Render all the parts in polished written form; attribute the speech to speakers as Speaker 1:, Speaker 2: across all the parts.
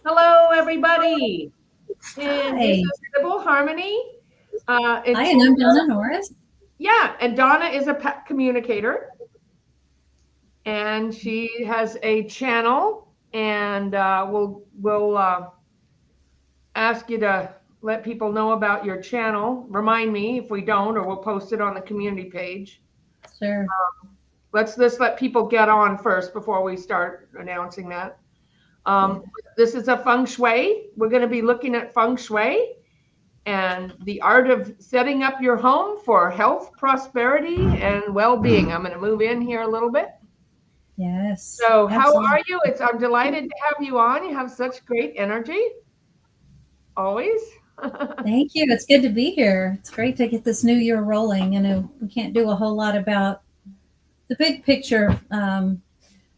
Speaker 1: Hello, everybody. And this
Speaker 2: Hi.
Speaker 1: is Civil Harmony.
Speaker 2: Hi,
Speaker 1: And
Speaker 2: and
Speaker 1: she,
Speaker 2: I'm Donna Norris.
Speaker 1: yeah, and Donna is a pet communicator, and she has a channel. And we'll ask you to let people know about your channel. Remind me if we don't, or we'll post it on the community page.
Speaker 2: Sure.
Speaker 1: Let's just let people get on first before we start announcing that.
Speaker 2: Yeah.
Speaker 1: Um, this is a feng shui. We're going to be looking at feng shui and the art of setting up your home for health, prosperity, and well-being. I'm going to move in here a little bit.
Speaker 2: Yes,
Speaker 1: So, how
Speaker 2: absolutely.
Speaker 1: are you? I'm delighted to have you on. You have such great energy, always.
Speaker 2: Thank you. It's good to be here. It's great to get this new year rolling. We can't do a whole lot about the big picture,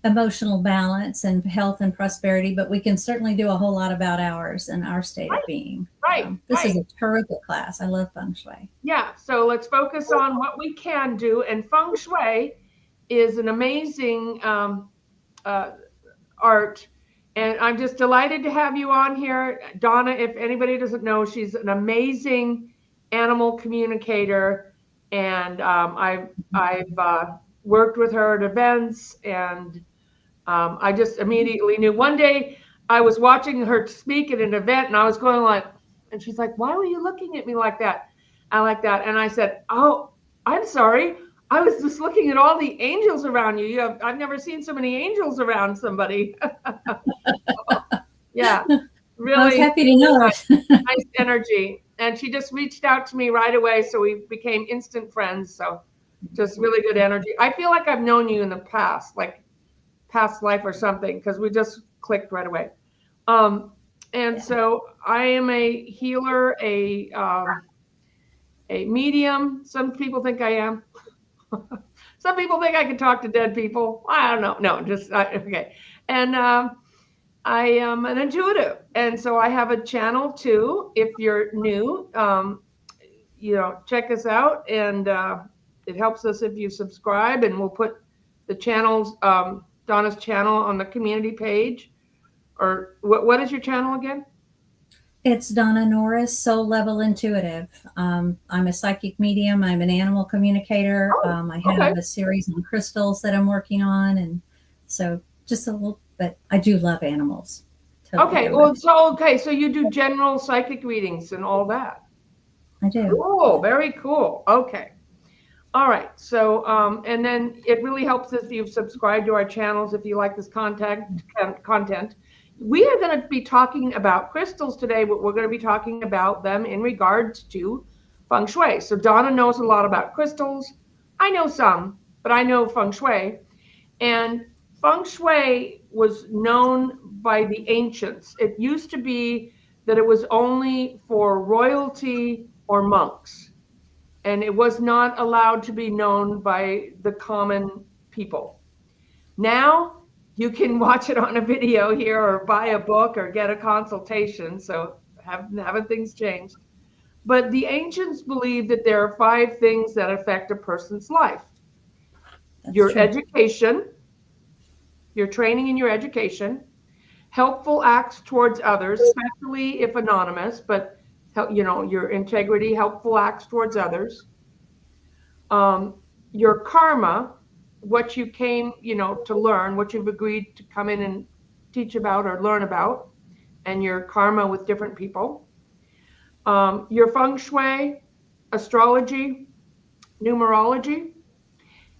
Speaker 2: emotional balance and health and prosperity, but we can certainly do a whole lot about ours and our state
Speaker 1: Right,
Speaker 2: of being.
Speaker 1: right,
Speaker 2: This
Speaker 1: right.
Speaker 2: is a terrific class. I love feng shui.
Speaker 1: Yeah. So let's focus on what we can do. And feng shui is an amazing uh, art. And I'm just delighted to have you on here. Donna, if anybody doesn't know, she's an amazing animal communicator. And I've worked with her at events, and I just immediately knew. One day I was watching her speak at an event, and I was going like, and she's like, "Why were you looking at me like that?" I like that. And I said, "Oh, I'm sorry. I was just looking at all the angels around you. I've never seen so many angels around somebody." Yeah,
Speaker 2: I was
Speaker 1: really
Speaker 2: happy to know
Speaker 1: nice,
Speaker 2: it.
Speaker 1: nice energy. And she just reached out to me right away, so we became instant friends. So just really good energy. I feel like I've known you in the past, like past life or something, because we just clicked right away. Um, and
Speaker 2: Yeah.
Speaker 1: so I am a healer, a medium. Some people think I am. Some people think I can talk to dead people. I don't know. No, just okay. And I am an intuitive, and so I have a channel too. If you're new, check us out, and it helps us if you subscribe. And we'll put the channels, Donna's channel, on the community page. Or what is your channel again?
Speaker 2: It's Donna Norris, Soul Level Intuitive. I'm a psychic medium. I'm an animal communicator.
Speaker 1: Oh,
Speaker 2: I
Speaker 1: okay,
Speaker 2: have a series on crystals that I'm working on, and so just a little. But I do love animals. Totally
Speaker 1: okay.
Speaker 2: get them.
Speaker 1: Well, so okay, so you do general psychic readings and all that.
Speaker 2: I do.
Speaker 1: Cool, very cool. Okay. All right. So, and then it really helps if you've subscribed to our channels, if you like this content. We are going to be talking about crystals today, but we're going to be talking about them in regards to feng shui. So Donna knows a lot about crystals. I know some, but I know feng shui. And feng shui was known by the ancients. It used to be that it was only for royalty or monks, and it was not allowed to be known by the common people. Now you can watch it on a video here, or buy a book, or get a consultation. So haven't things changed? But the ancients believed that there are five things that affect a person's life:
Speaker 2: That's
Speaker 1: your
Speaker 2: true.
Speaker 1: education, your training in your education, helpful acts towards others, especially if anonymous, but your integrity, helpful acts towards others, um, your karma, what you came, to learn, what you've agreed to come in and teach about or learn about, and your karma with different people, your feng shui, astrology, numerology,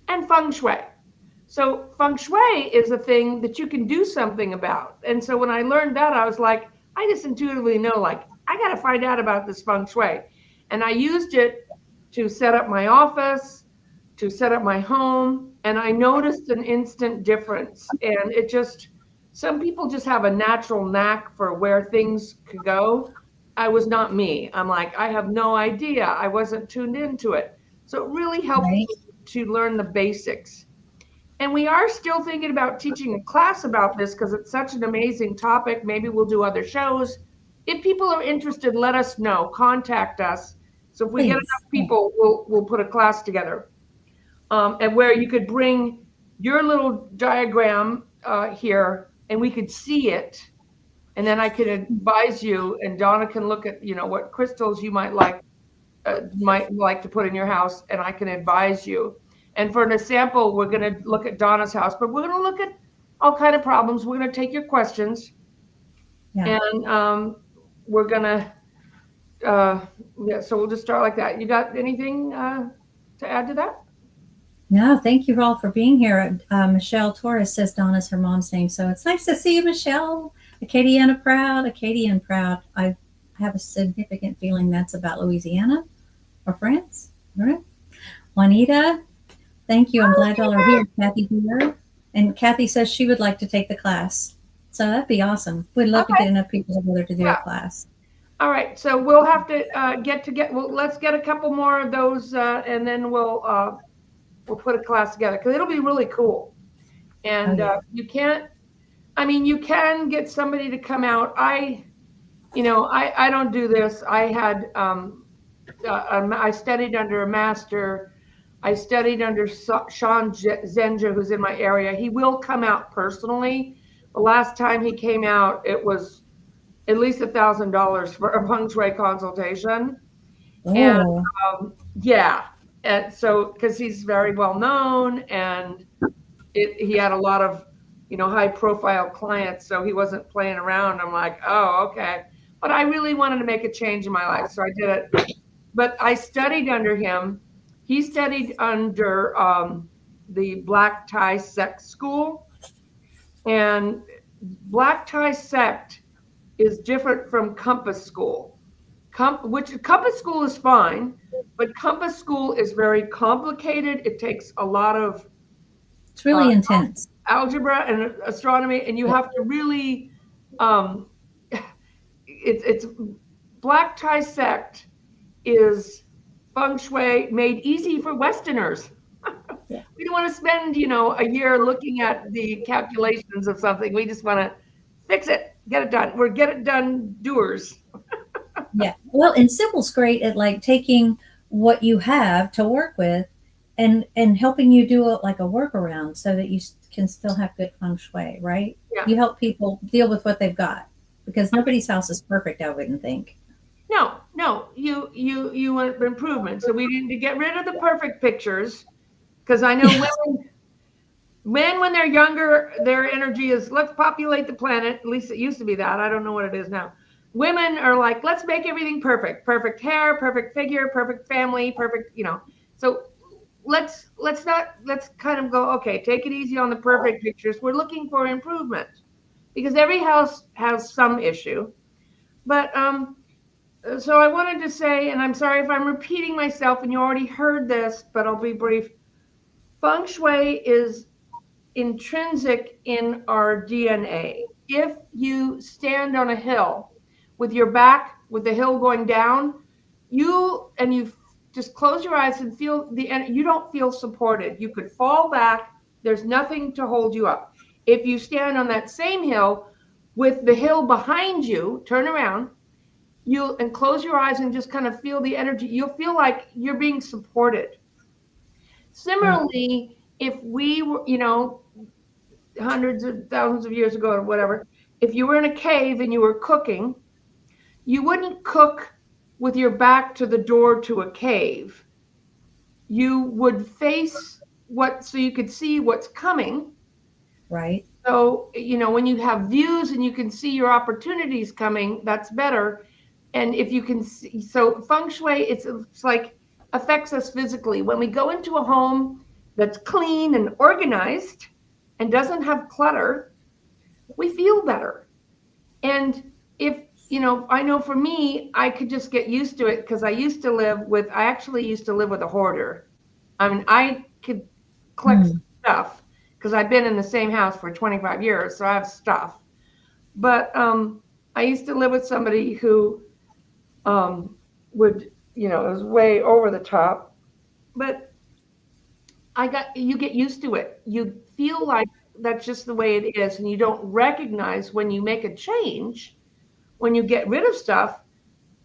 Speaker 1: and feng shui. So feng shui is a thing that you can do something about. And so when I learned that, I was like, I just intuitively know, like, I got to find out about this feng shui. And I used it to set up my office, to set up my home, and I noticed an instant difference. And it just, some people just have a natural knack for where things could go. I was not me. I'm like, I have no idea. I wasn't tuned into it. So it really helped
Speaker 2: Right.
Speaker 1: me to learn the basics. And we are still thinking about teaching a class about this because it's such an amazing topic. Maybe we'll do other shows. If people are interested, let us know. Contact us. So if we get
Speaker 2: Please.
Speaker 1: enough
Speaker 2: Yeah.
Speaker 1: people, we'll put a class together, and where you could bring your little diagram here, and we could see it. and then I can advise you, and Donna can look at, what crystals you might like to put in your house, and I can advise you. And for an example, we're going to look at Donna's house, but we're going to look at all kind of problems. We're going to take your questions,
Speaker 2: Yeah.
Speaker 1: and we're going to, uh, yeah. So we'll just start like that. You got anything to add to that?
Speaker 2: No, thank you all for being here. Michelle Torres says Donna's her mom's name. So it's nice to see you, Michelle. Acadiana proud, Acadian proud. I have a significant feeling that's about Louisiana or France. I don't know. Juanita, thank you. I'm glad y'all are here. Kathy here. And Kathy says she would like to take the class. So that'd be awesome. We'd love to
Speaker 1: Okay.
Speaker 2: get enough people together to do
Speaker 1: Yeah.
Speaker 2: a class.
Speaker 1: All right. So we'll have to well, let's get a couple more of those, and then we'll put a class together because it'll be really cool. And
Speaker 2: Oh, yeah.
Speaker 1: you can get somebody to come out. I don't do this. I studied under a master. I studied under Sean Zenja, who's in my area. He will come out personally. The last time he came out, it was at least $1,000 for a feng shui consultation. And
Speaker 2: Oh,
Speaker 1: yeah, and so because he's very well known, and he had a lot of high profile clients, so he wasn't playing around. I'm like, oh, okay. But I really wanted to make a change in my life, so I did it. But I studied under him. He studied under the black tie sect school, and black tie sect is different from compass school. Which compass school is fine, but compass school is very complicated. It takes a lot of
Speaker 2: it's
Speaker 1: uh,
Speaker 2: really intense.
Speaker 1: algebra and astronomy, and you
Speaker 2: Yeah.
Speaker 1: have to really um, it's black tie sect is feng shui made easy for Westerners.
Speaker 2: Yeah.
Speaker 1: We don't want to spend a year looking at the calculations of something. We just want to fix it, get it done. We're get it done doers.
Speaker 2: Yeah. Well, and Sybil's great at like taking what you have to work with and helping you do like a workaround so that you can still have good feng shui, right?
Speaker 1: Yeah.
Speaker 2: You help people deal with what they've got because nobody's house is perfect, I wouldn't think.
Speaker 1: No, you want improvement. So we need to get rid of the perfect pictures, because I know men when they're younger, their energy is let's populate the planet. At least it used to be that. I don't know what it is now. Women are like, let's make everything perfect. Perfect hair, perfect figure, perfect family, perfect, So let's kind of go, okay, take it easy on the perfect pictures. We're looking for improvement because every house has some issue. But so I wanted to say, and I'm sorry if I'm repeating myself and you already heard this, but I'll be brief. Feng Shui is intrinsic in our DNA. If you stand on a hill with your back, with the hill going down, you just close your eyes and feel you don't feel supported. You could fall back. There's nothing to hold you up. If you stand on that same hill with the hill behind you, turn around, and close your eyes and just kind of feel the energy. You'll feel like you're being supported.
Speaker 2: Right.
Speaker 1: Similarly, if we were, hundreds of thousands of years ago or whatever, if you were in a cave and you were cooking, you wouldn't cook with your back to the door to a cave. You would face so you could see what's coming.
Speaker 2: Right.
Speaker 1: So, when you have views and you can see your opportunities coming, that's better. And if you can see, so feng shui, it's like affects us physically. When we go into a home that's clean and organized and doesn't have clutter, we feel better. And if, I know for me, I could just get used to it because I actually used to live with a hoarder. I mean, I could collect
Speaker 2: Mm.
Speaker 1: stuff because I've been in the same house for 25 years, so I have stuff. But I used to live with somebody who would, it was way over the top. But you get used to it. You feel like that's just the way it is, and you don't recognize when you make a change, when you get rid of stuff,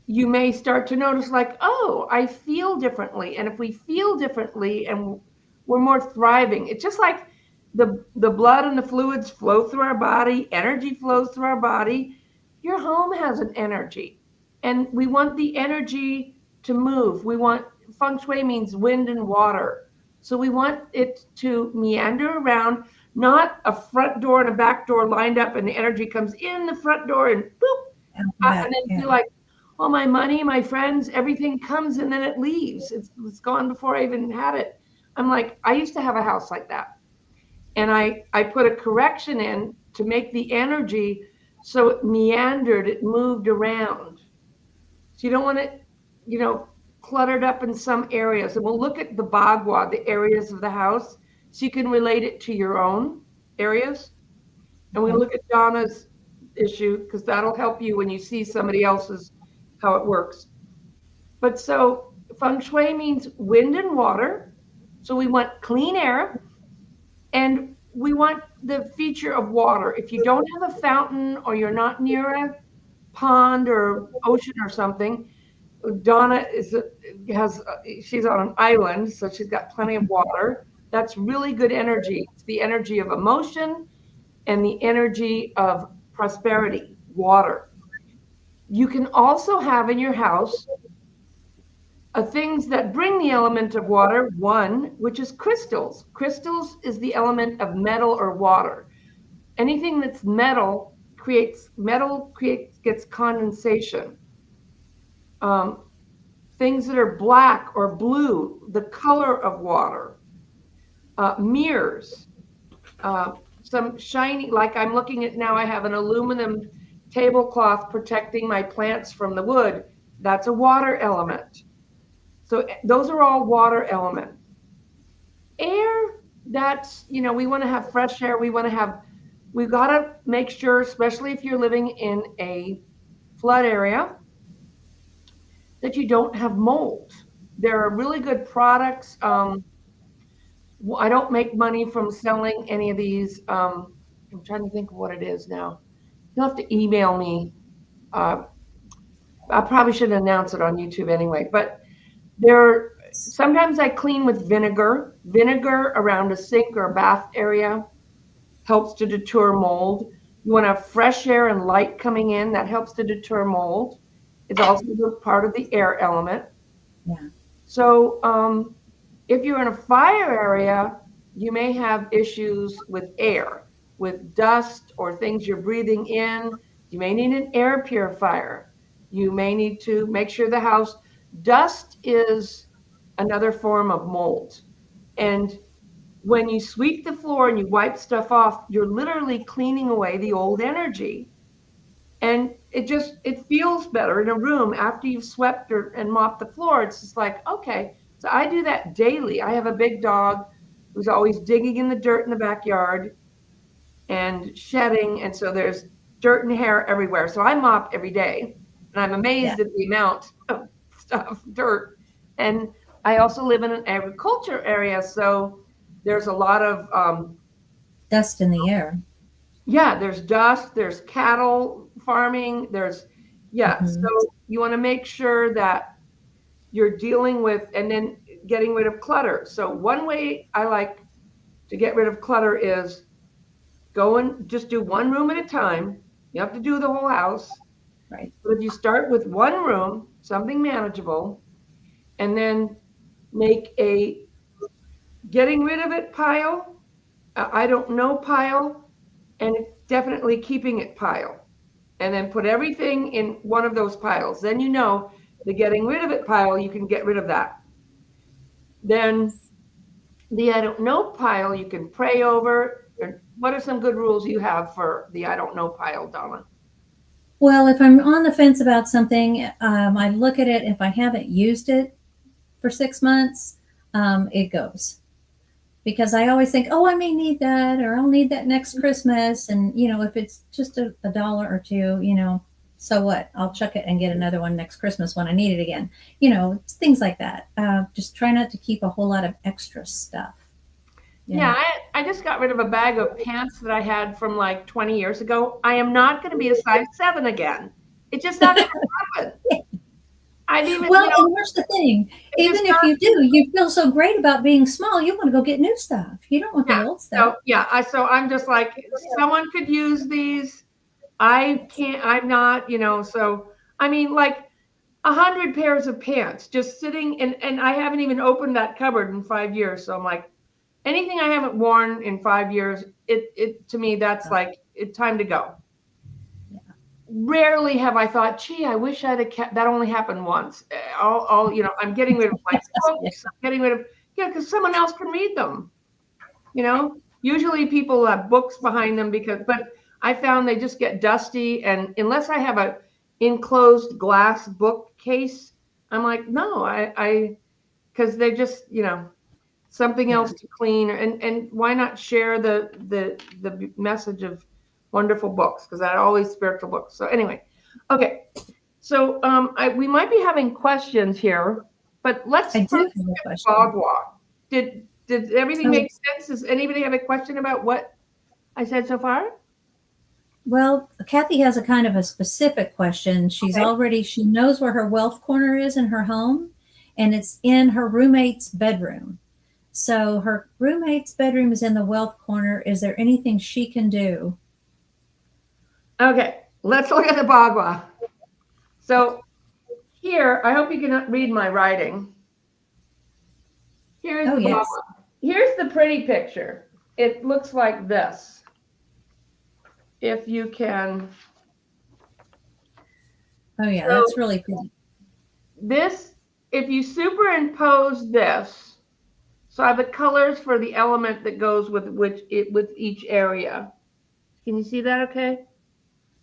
Speaker 1: you may start to notice like, oh, I feel differently. And if we feel differently and we're more thriving, it's just like the blood and the fluids flow through our body, energy flows through our body. your home has an energy, and we want the energy to move. We want Feng Shui means wind and water. So we want it to meander around, not a front door and a back door lined up, and the energy comes in the front door and boop,
Speaker 2: Out the
Speaker 1: and
Speaker 2: back.
Speaker 1: then
Speaker 2: Yeah.
Speaker 1: feel like, oh, my money, my friends, everything comes and then it leaves. It's gone before I even had it. I'm like, I used to have a house like that. And I put a correction in to make the energy so it meandered, it moved around. So you don't want it, cluttered up in some areas. And we'll look at the bagua, the areas of the house, so you can relate it to your own areas. And we
Speaker 2: Okay.
Speaker 1: look at Donna's issue because that'll help you when you see somebody else's how it works. But so feng shui means wind and water. So we want clean air and we want the feature of water. If you don't have a fountain or you're not near a pond or ocean or something, Donna she's on an island, so she's got plenty of water. That's really good energy. It's the energy of emotion and the energy of prosperity, water. You can also have in your house things that bring the element of water, one, which is crystals. Crystals is the element of metal or water. Anything that's gets condensation. Things that are black or blue, the color of water. Mirrors, some shiny, like I'm looking at now, I have an aluminum tablecloth protecting my plants from the wood. That's a water element. So those are all water elements. Air, we want to have fresh air. We've got to make sure, especially if you're living in a flood area, that you don't have mold. There are really good products. I don't make money from selling any of these. I'm trying to think of what it is now. You'll have to email me. I probably should announce it on YouTube anyway. But sometimes I clean with vinegar. Vinegar around a sink or a bath area helps to deter mold. You want to have fresh air and light coming in. That helps to deter mold. It's also part of the air element.
Speaker 2: Yeah.
Speaker 1: So if you're in a fire area, you may have issues with air, with dust or things you're breathing in. You may need an air purifier. You may need to make sure dust is another form of mold. And when you sweep the floor and you wipe stuff off, you're literally cleaning away the old energy. And it feels better in a room after you've swept and mopped the floor. It's just like, okay. So I do that daily. I have a big dog who's always digging in the dirt in the backyard and shedding. And so there's dirt and hair everywhere. So I mop every day. And I'm amazed at the amount of stuff, dirt. And I also live in an agriculture area. So there's a lot of
Speaker 2: dust in the air.
Speaker 1: Yeah, there's dust, there's cattle farming, so you want to make sure that you're dealing with and then getting rid of clutter. So one way I like to get rid of clutter is go and just do one room at a time. You have to do the whole house.
Speaker 2: Right.
Speaker 1: But if you start with one room, something manageable, and then make a getting rid of it pile, I don't know pile, and definitely keeping it pile. And then put everything in one of those piles. Then the getting rid of it pile, you can get rid of that. Then the I don't know pile, you can pray over. What are some good rules you have for the I don't know pile, Donna?
Speaker 2: Well, if I'm on the fence about something, I look at it. If I haven't used it for 6 months, it goes. Because I always think, oh, I may need that, or I'll need that next Christmas. And, if it's just a dollar or two, so what? I'll chuck it and get another one next Christmas when I need it again. Things like that. Just try not to keep a whole lot of extra stuff.
Speaker 1: Yeah, I just got rid of a bag of pants that I had from like 20 years ago. I am not going to be a size 7 again. It's just not going to happen.
Speaker 2: And here's the thing. Even if you do, you feel so great about being small, you want to go get new stuff. You don't want the old stuff.
Speaker 1: So I'm just like, someone could use these. I can't, I'm not, so I mean, like 100 pairs of pants just sitting, and I haven't even opened that cupboard in 5 years. So I'm like, anything I haven't worn in 5 years, it to me, that's like, it's time to go.
Speaker 2: Yeah.
Speaker 1: Rarely have I thought, gee, I wish I'd have kept that. Only happened once. I'm getting rid of my
Speaker 2: Yeah.
Speaker 1: books. I'm getting rid of, because someone else can read them. Usually people have books behind them but I found they just get dusty. And unless I have a enclosed glass bookcase, I'm like, no, because they're just, something
Speaker 2: Yeah.
Speaker 1: else to clean. And why not share the message of wonderful books? Because I always spiritual books. So anyway, okay. So we might be having questions here, but let's
Speaker 2: I do
Speaker 1: first
Speaker 2: have a
Speaker 1: look at
Speaker 2: question.
Speaker 1: Bagua. Did everything
Speaker 2: Oh,
Speaker 1: make sense? Does anybody have a question about what I said so far?
Speaker 2: well, Kathy has a kind of a specific question.
Speaker 1: Okay.
Speaker 2: She knows where her wealth corner is in her home, and it's in her roommate's bedroom. So her roommate's bedroom is in the wealth corner. Is there anything she can do?
Speaker 1: Okay. Let's look at the Bagua. So here, I hope you can read my writing. Here's
Speaker 2: Oh,
Speaker 1: the Bagua.
Speaker 2: yes.
Speaker 1: Here's the pretty picture. It looks like this. If you can.
Speaker 2: Oh, yeah.
Speaker 1: So
Speaker 2: That's really pretty.
Speaker 1: this, if you superimpose this, so I have the colors for the element that goes with each area. Can you see that okay?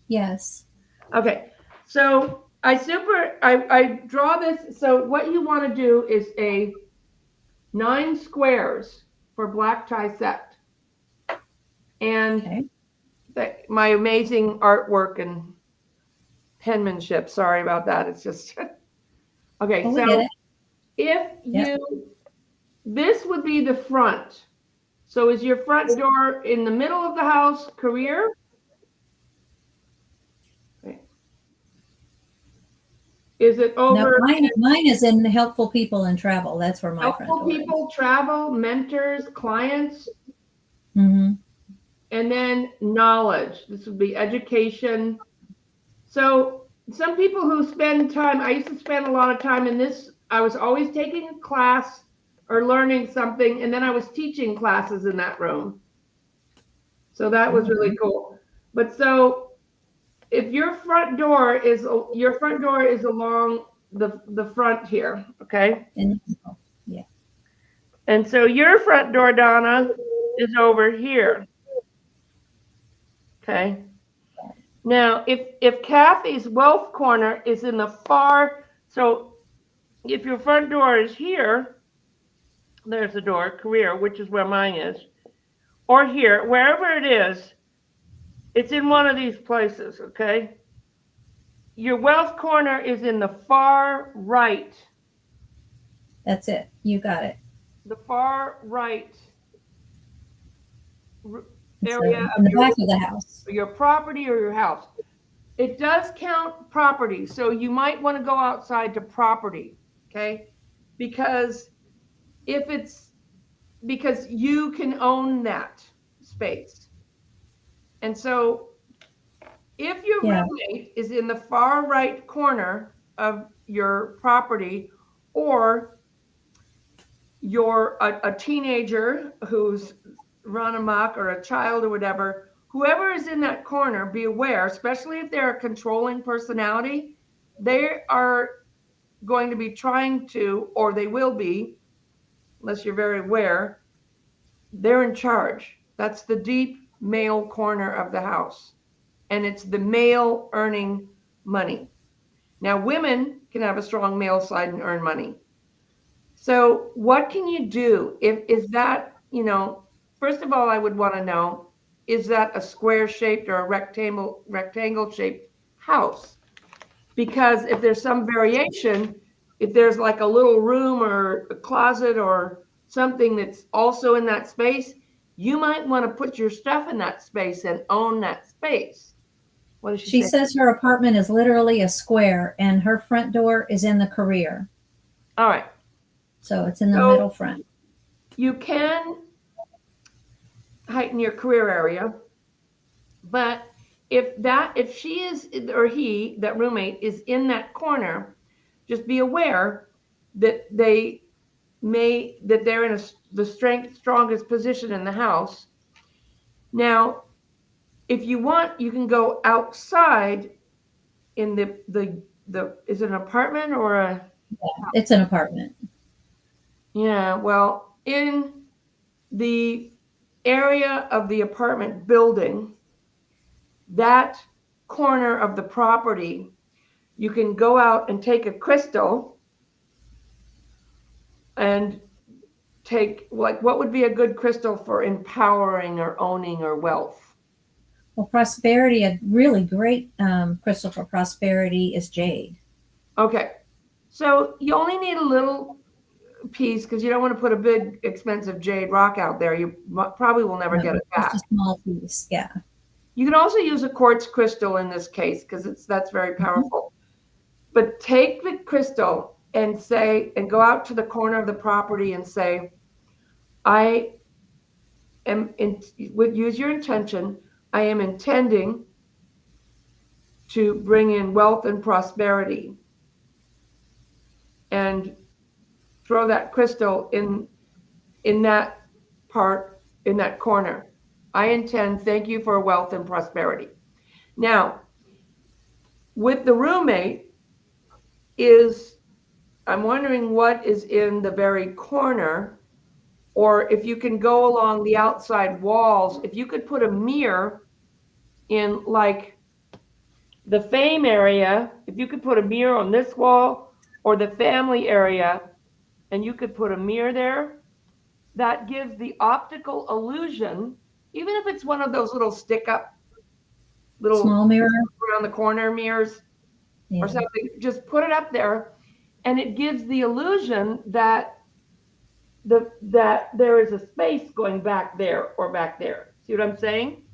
Speaker 2: Yes.
Speaker 1: Okay. So I draw this. So what you want to do is a 9 squares for black tie set. And
Speaker 2: Okay.
Speaker 1: my amazing artwork and penmanship. Sorry about that. It's just okay.
Speaker 2: Well, we get
Speaker 1: So
Speaker 2: it.
Speaker 1: if
Speaker 2: Yep.
Speaker 1: this would be the front. So is your front door in the middle of the house, career? Okay. Is it
Speaker 2: No,
Speaker 1: over
Speaker 2: mine is in helpful people and travel. That's where my front
Speaker 1: helpful
Speaker 2: door is.
Speaker 1: people, travel, mentors, clients,
Speaker 2: Mm-hmm.
Speaker 1: and then knowledge? This would be education. So some people who spend time, I used to spend a lot of time in this. I was always taking a class or learning something, and then I was teaching classes in that room. So that was really cool. But so if your front door is along the front here, okay?
Speaker 2: And yeah.
Speaker 1: And so your front door, Donna, is over here. Okay. Now, if Kathy's wealth corner is in the far, so if your front door is here, there's the door, career, which is where mine is, or here, wherever it is, it's in one of these places, okay? Your wealth corner is in the far right,
Speaker 2: That's it. You got it.
Speaker 1: the far right
Speaker 2: It's
Speaker 1: area
Speaker 2: in
Speaker 1: of
Speaker 2: the back of the house.
Speaker 1: your property or your house. It does count property, so you might want to go outside to property, okay? Because because you can own that space. And so if your
Speaker 2: Yeah.
Speaker 1: roommate is in the far right corner of your property, or you're a teenager who's run amok, or a child or whatever, whoever is in that corner, be aware, especially if they're a controlling personality, they are going to be trying to, or they will be, unless you're very aware, they're in charge. That's the deep male corner of the house. And it's the male earning money. Now, women can have a strong male side and earn money. So what can you do if is that, first of all, I would want to know, is that a square shaped or a rectangle shaped house? Because if there's some variation, if there's like a little room or a closet or something that's also in that space, you might want to put your stuff in that space and own that space. What does she
Speaker 2: She
Speaker 1: say?
Speaker 2: says her apartment is literally a square and her front door is in the career.
Speaker 1: All right.
Speaker 2: So it's in the
Speaker 1: So
Speaker 2: middle front.
Speaker 1: you can heighten your career area, but if she is, or he, that roommate is in that corner, just be aware that they're in the strongest position in the house. Now, if you want, you can go outside in the is it an apartment or a,
Speaker 2: Yeah, it's an apartment.
Speaker 1: yeah, well, in the area of the apartment building, that corner of the property, you can go out and take a crystal and take, like, what would be a good crystal for empowering or owning or wealth?
Speaker 2: Well, prosperity, a really great crystal for prosperity is jade.
Speaker 1: Okay, so you only need a little piece because you don't want to put a big expensive jade rock out there. You probably will never
Speaker 2: No,
Speaker 1: get it
Speaker 2: just
Speaker 1: back.
Speaker 2: a small piece. Yeah.
Speaker 1: You can also use a quartz crystal in this case because that's very powerful. But take the crystal and say, and go out to the corner of the property and say, I use your intention. I am intending to bring in wealth and prosperity, and throw that crystal in that part, in that corner. I intend, thank you for wealth and prosperity. Now, with the roommate I'm wondering what is in the very corner, or if you can go along the outside walls, if you could put a mirror in, like, the fame area, if you could put a mirror on this wall, or the family area, and you could put a mirror there, that gives the optical illusion, even if it's one of those little stick up little
Speaker 2: Small mirror.
Speaker 1: around the corner mirrors
Speaker 2: Yeah.
Speaker 1: or something, just put it up there, and it gives the illusion that that there is a space going back there or back there. See what I'm saying?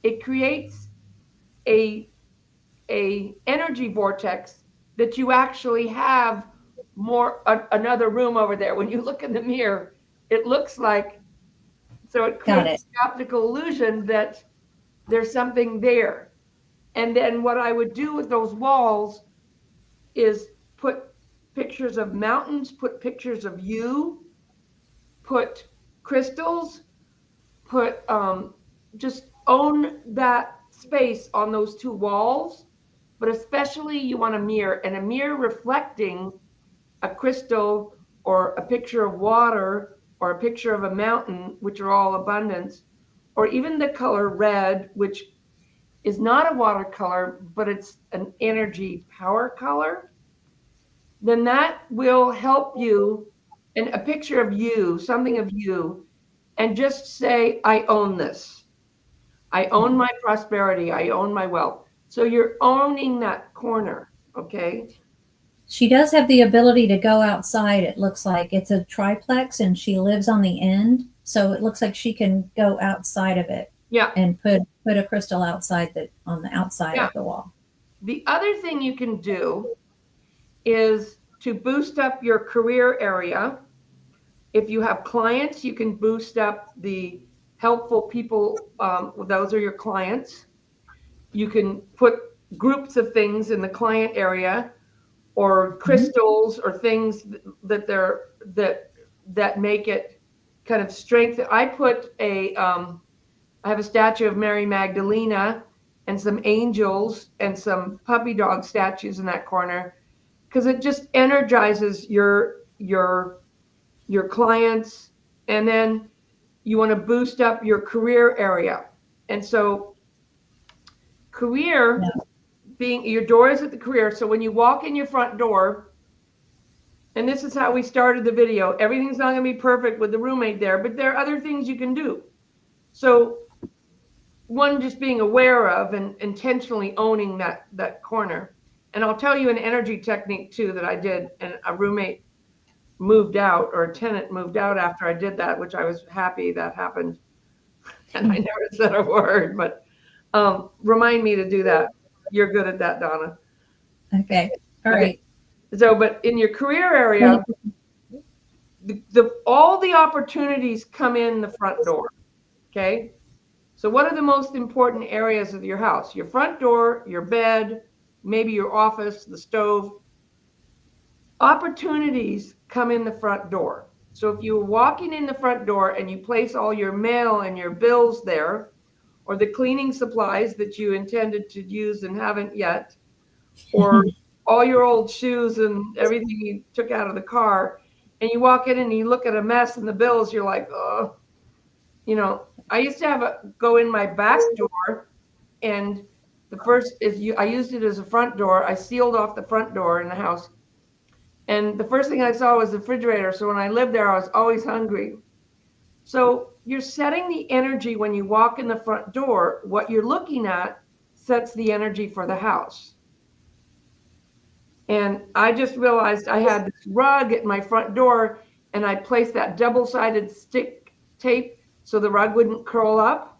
Speaker 1: It creates a energy vortex that you actually have another room over there. When you look in the mirror, it looks like, so it
Speaker 2: Got it.
Speaker 1: creates the optical illusion that there's something there. And then what I would do with those walls is put pictures of mountains, put pictures of you, put crystals, put just own that space on those two walls. But especially you want a mirror, and a mirror reflecting a crystal or a picture of water or a picture of a mountain, which are all abundance, or even the color red, which is not a watercolor, but it's an energy power color. Then that will help you. And a picture of you, something of you, and just say, I own this. I own my prosperity. I own my wealth. So you're owning that corner. Okay.
Speaker 2: She does have the ability to go outside. It looks like it's a triplex and she lives on the end. So it looks like she can go outside of it
Speaker 1: Yeah.
Speaker 2: and put a crystal outside on the outside
Speaker 1: Yeah.
Speaker 2: of the wall.
Speaker 1: The other thing you can do is to boost up your career area. If you have clients, you can boost up the helpful people. Those are your clients. You can put groups of things in the client area, or crystals, or things that make it kind of strengthen. I have a statue of Mary Magdalena and some angels and some puppy dog statues in that corner, because it just energizes your clients. And then you want to boost up your career area. And so career, being your door is at the career. So when you walk in your front door, and this is how we started the video, everything's not going to be perfect with the roommate there, but there are other things you can do. So one, just being aware of and intentionally owning that corner. And I'll tell you an energy technique too that I did, and a roommate moved out, or a tenant moved out after I did that, which I was happy that happened. And I never said a word, but remind me to do that. You're good at that, Donna.
Speaker 2: Okay. All right.
Speaker 1: So, but in your career area, all the opportunities come in the front door. Okay. So what are the most important areas of your house? Your front door, your bed, maybe your office, the stove. Opportunities come in the front door. So if you're walking in the front door and you place all your mail and your bills there, or the cleaning supplies that you intended to use and haven't yet, or all your old shoes and everything you took out of the car, and you walk in and you look at a mess and the bills, you're like, oh, I used to go in my back door, and the first is I used it as a front door. I sealed off the front door in the house. And the first thing I saw was the refrigerator. So when I lived there, I was always hungry. So you're setting the energy when you walk in the front door. What you're looking at sets the energy for the house. And I just realized I had this rug at my front door, and I placed that double-sided stick tape so the rug wouldn't curl up.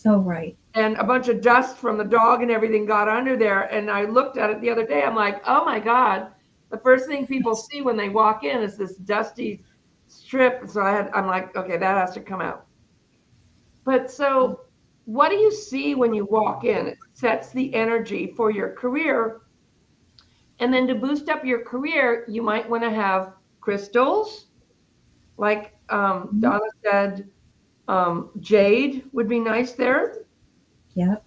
Speaker 2: Oh, right.
Speaker 1: And a bunch of dust from the dog and everything got under there. And I looked at it the other day. I'm like, oh my God. The first thing people see when they walk in is this dusty strip. So I'm like, okay, that has to come out. But so what do you see when you walk in? It sets the energy for your career. And then to boost up your career, you might want to have crystals. Like Donna said, jade would be nice there.
Speaker 2: Yep.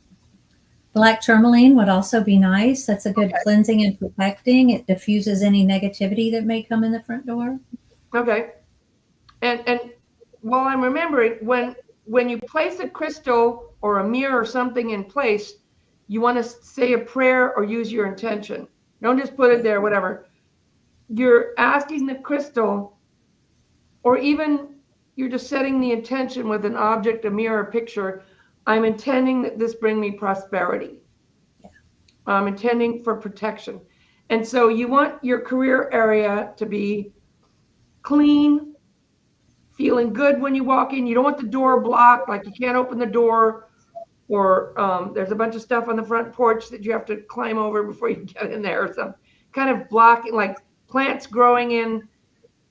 Speaker 2: Black tourmaline would also be nice. That's a good cleansing and protecting. It diffuses any negativity that may come in the front door.
Speaker 1: Okay. And while I'm remembering, when you place a crystal or a mirror or something in place, you want to say a prayer or use your intention. Don't just put it there, whatever. You're asking the crystal, or even you're just setting the intention with an object, a mirror, a picture. I'm intending that this bring me prosperity. Yeah. I'm intending for protection. And so you want your career area to be clean, feeling good when you walk in. You don't want the door blocked, like you can't open the door, or there's a bunch of stuff on the front porch that you have to climb over before you get in there, or some kind of blocking, like plants growing in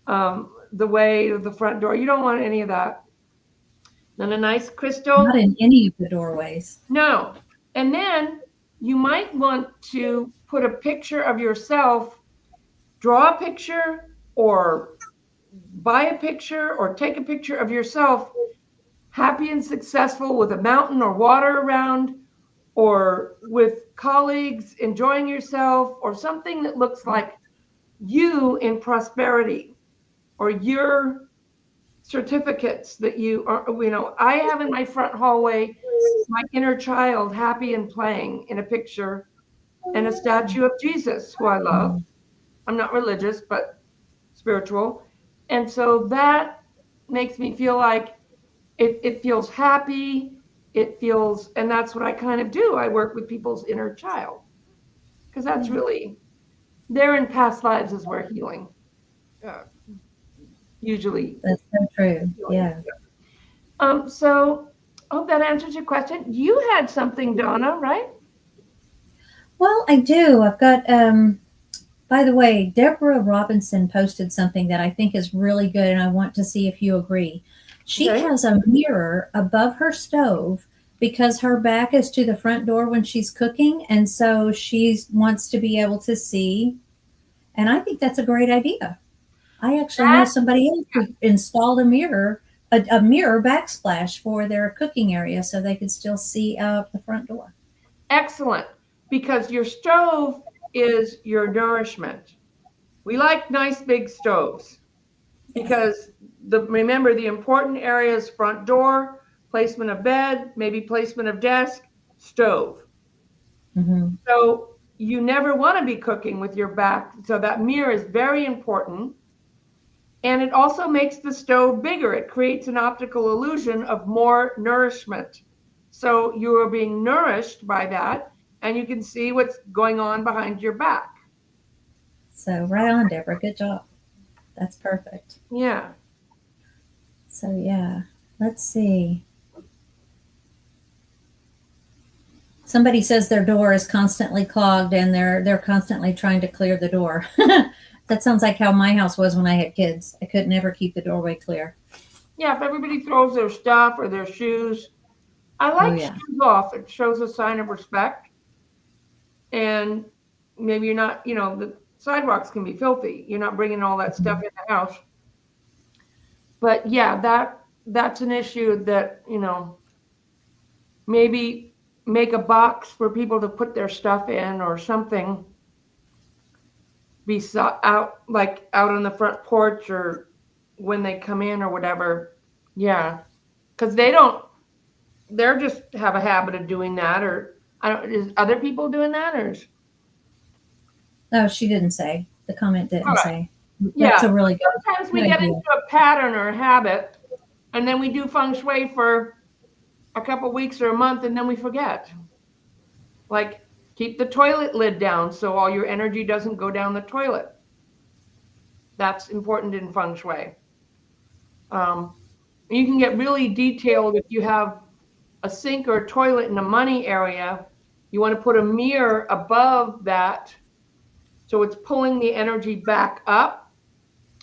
Speaker 1: the way of the front door. You don't want any of that. Then a nice crystal.
Speaker 2: Not in any of the doorways.
Speaker 1: No. And then you might want to put a picture of yourself, draw a picture, or buy a picture, or take a picture of yourself happy and successful with a mountain or water around, or with colleagues enjoying yourself, or something that looks like you in prosperity, or your certificates that you are, I have in my front hallway my inner child happy and playing in a picture, and a statue of Jesus, who I love. I'm not religious, but spiritual. And so that makes me feel like it feels happy. It feels, and that's what I kind of do. I work with people's inner child, because that's really, they're in past lives is where healing usually.
Speaker 2: That's so true. Yeah.
Speaker 1: So I hope that answers your question. You had something, Donna, right?
Speaker 2: Well, I do. I've got, by the way, Deborah Robinson posted something that I think is really good, and I want to see if you agree. She has a mirror above her stove because her back is to the front door when she's cooking, and so she wants to be able to see. And I think that's a great idea. I actually know somebody else who installed a mirror backsplash for their cooking area so they could still see out the front door.
Speaker 1: Excellent, because your stove is your nourishment. We like nice big stoves because remember the important areas: front door, placement of bed, maybe placement of desk, stove. Mm-hmm. So you never want to be cooking with your back. So that mirror is very important. And it also makes the stove bigger. It creates an optical illusion of more nourishment. So you are being nourished by that, and you can see what's going on behind your back.
Speaker 2: So right on, Deborah. Good job. That's perfect.
Speaker 1: Yeah.
Speaker 2: So yeah, let's see. Somebody says their door is constantly clogged and they're constantly trying to clear the door. That sounds like how my house was when I had kids. I could never keep the doorway clear.
Speaker 1: Yeah, if everybody throws their stuff or their shoes I
Speaker 2: Oh
Speaker 1: like
Speaker 2: yeah.
Speaker 1: shoes off. It shows a sign of respect. And maybe you're not, the sidewalks can be filthy. You're not bringing all that stuff in the house. But yeah, that's an issue that, maybe make a box for people to put their stuff in or something, be out, like out on the front porch or when they come in or whatever. Yeah. Because they're just have a habit of doing that. Or I don't, is other people doing that? Or
Speaker 2: Oh, she didn't say. The comment
Speaker 1: all
Speaker 2: didn't
Speaker 1: right.
Speaker 2: say.
Speaker 1: Yeah.
Speaker 2: That's a really
Speaker 1: Sometimes
Speaker 2: good
Speaker 1: we get
Speaker 2: idea.
Speaker 1: into a pattern or a habit, and then we do feng shui for a couple weeks or a month, and then we forget. Like, keep the toilet lid down so all your energy doesn't go down the toilet. That's important in feng shui. Um, you can get really detailed if you have a sink or a toilet in a money area. You want to put a mirror above that so it's pulling the energy back up,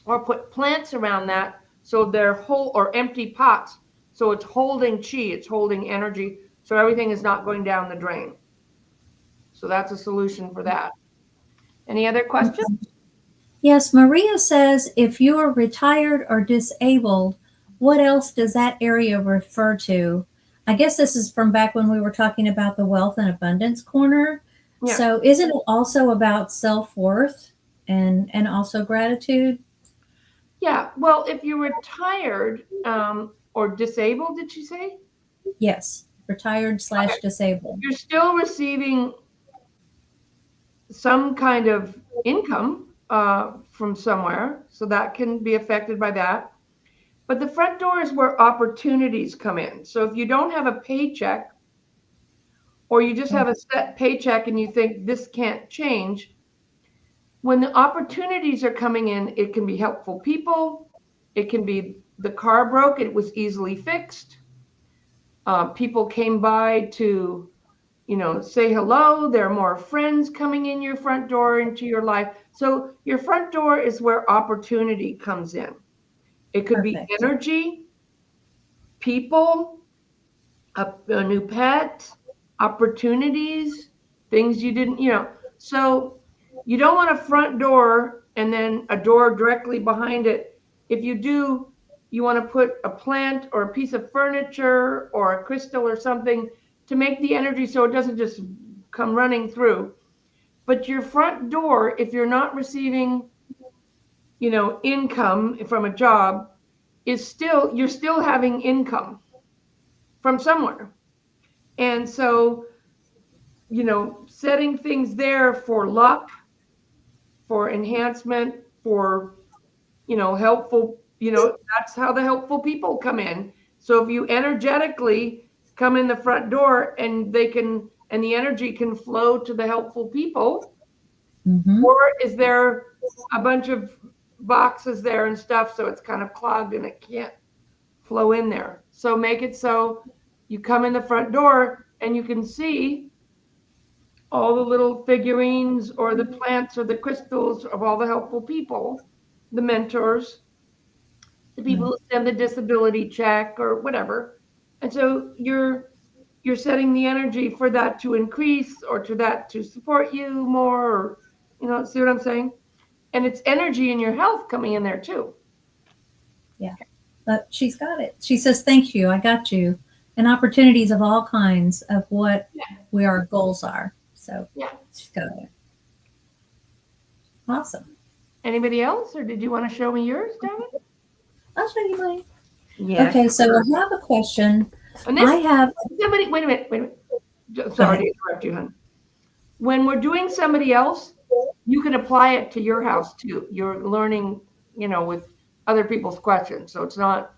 Speaker 1: or put plants around that so they're whole, or empty pots so it's holding chi, it's holding energy, so everything is not going down the drain. So that's a solution for that. Any other questions?
Speaker 2: Yes, Maria says if you are retired or disabled, what else does that area refer to? I guess this is from back when we were talking about the wealth and abundance corner.
Speaker 1: Yeah.
Speaker 2: So isn't it also about self-worth and also gratitude?
Speaker 1: Yeah. Well, if you're retired or disabled, did you say?
Speaker 2: Yes, retired
Speaker 1: Okay.
Speaker 2: slash disabled.
Speaker 1: You're still receiving some kind of income from somewhere, so that can be affected by that. But the front door is where opportunities come in. So if you don't have a paycheck, or you just have a set paycheck and you think this can't change, when the opportunities are coming in, it can be helpful people. It can be the car broke, it was easily fixed. People came by to, say hello. There are more friends coming in your front door into your life. So your front door is where opportunity comes in. It could be
Speaker 2: Perfect.
Speaker 1: energy, people, a new pet, opportunities, things you didn't, So you don't want a front door and then a door directly behind it. If you do, you want to put a plant or a piece of furniture or a crystal or something to make the energy so it doesn't just come running through. But your front door, if you're not receiving, income from a job, you're still having income from somewhere. And so, setting things there for luck, for enhancement, for, helpful, that's how the helpful people come in. So if you energetically come in the front door and the energy can flow to the helpful people,
Speaker 2: Mm-hmm.
Speaker 1: or is there a bunch of boxes there and stuff so it's kind of clogged and it can't flow in there? So make it so you come in the front door and you can see all the little figurines or the plants or the crystals of all the helpful people, the mentors, the people
Speaker 2: Right.
Speaker 1: who send the disability check or whatever. And so you're setting the energy for that to increase, or to that to support you more, or, see what I'm saying? And it's energy in your health coming in there too.
Speaker 2: Yeah. But she's got it. She says, thank you. I got you. And opportunities of all kinds of what
Speaker 1: Yeah.
Speaker 2: where our goals are. So
Speaker 1: Yeah.
Speaker 2: she's got it. Awesome.
Speaker 1: Anybody else, or did you want to show me yours, David?
Speaker 2: I'll show you mine.
Speaker 1: Yes.
Speaker 2: Okay, so I have a question.
Speaker 1: And
Speaker 2: I
Speaker 1: this,
Speaker 2: have,
Speaker 1: somebody, wait a minute,
Speaker 2: go
Speaker 1: sorry
Speaker 2: ahead.
Speaker 1: to interrupt you, hon. When we're doing somebody else, you can apply it to your house too. You're learning, with other people's questions. So it's not,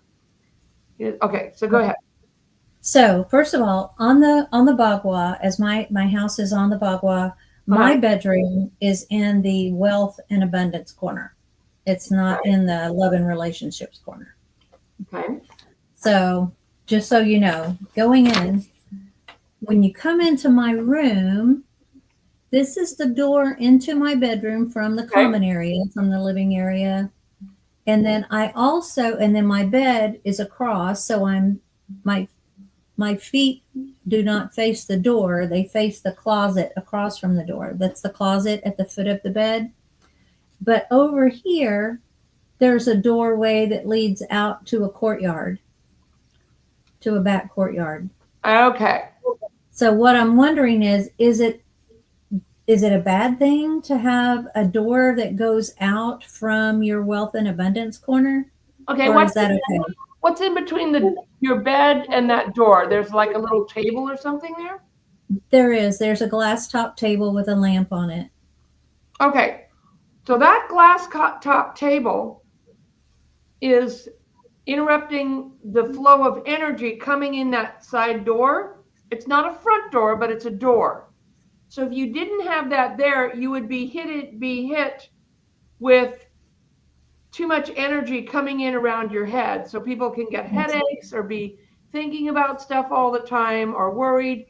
Speaker 1: okay, so go ahead.
Speaker 2: So first of all, on the bagua, as my house is on the bagua, my
Speaker 1: Uh-huh.
Speaker 2: bedroom is in the wealth and abundance corner. It's not in the love and relationships corner.
Speaker 1: Okay.
Speaker 2: So just so you know, going in, when you come into my room, this is the door into my bedroom from the
Speaker 1: Okay.
Speaker 2: common area, from the living area. And then my bed is across. So my my feet do not face the door. They face the closet across from the door. That's the closet at the foot of the bed. But over here, there's a doorway that leads out to a courtyard, to a back courtyard.
Speaker 1: Okay.
Speaker 2: So what I'm wondering is it a bad thing to have a door that goes out from your wealth and abundance corner?
Speaker 1: Okay,
Speaker 2: Or is that okay?
Speaker 1: what's in between your bed and that door? There's like a little table or something there?
Speaker 2: There's a glass top table with a lamp on it.
Speaker 1: Okay. So that glass top table is interrupting the flow of energy coming in that side door. It's not a front door, but it's a door. So if you didn't have that there, you would be hit with too much energy coming in around your head. So people can get headaches or be thinking about stuff all the time or worried.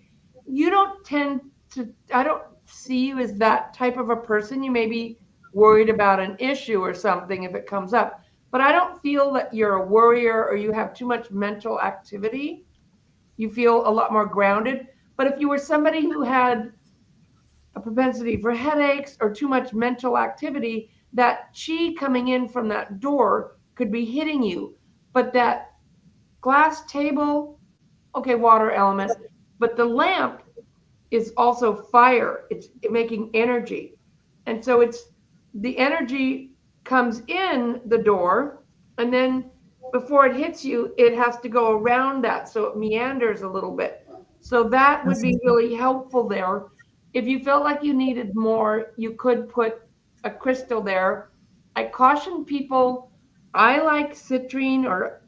Speaker 1: You don't tend to, I don't see you as that type of a person. You may be worried about an issue or something if it comes up, but I don't feel that you're a worrier or you have too much mental activity. You feel a lot more grounded. But if you were somebody who had a propensity for headaches or too much mental activity, that chi coming in from that door could be hitting you. But that glass table, okay, water element, but the lamp is also fire. It's making energy. And so it's the energy comes in the door, and then before it hits you, it has to go around that. So it meanders a little bit. So that would be really helpful there. If you felt like you needed more, you could put a crystal there. I caution people, I like citrine or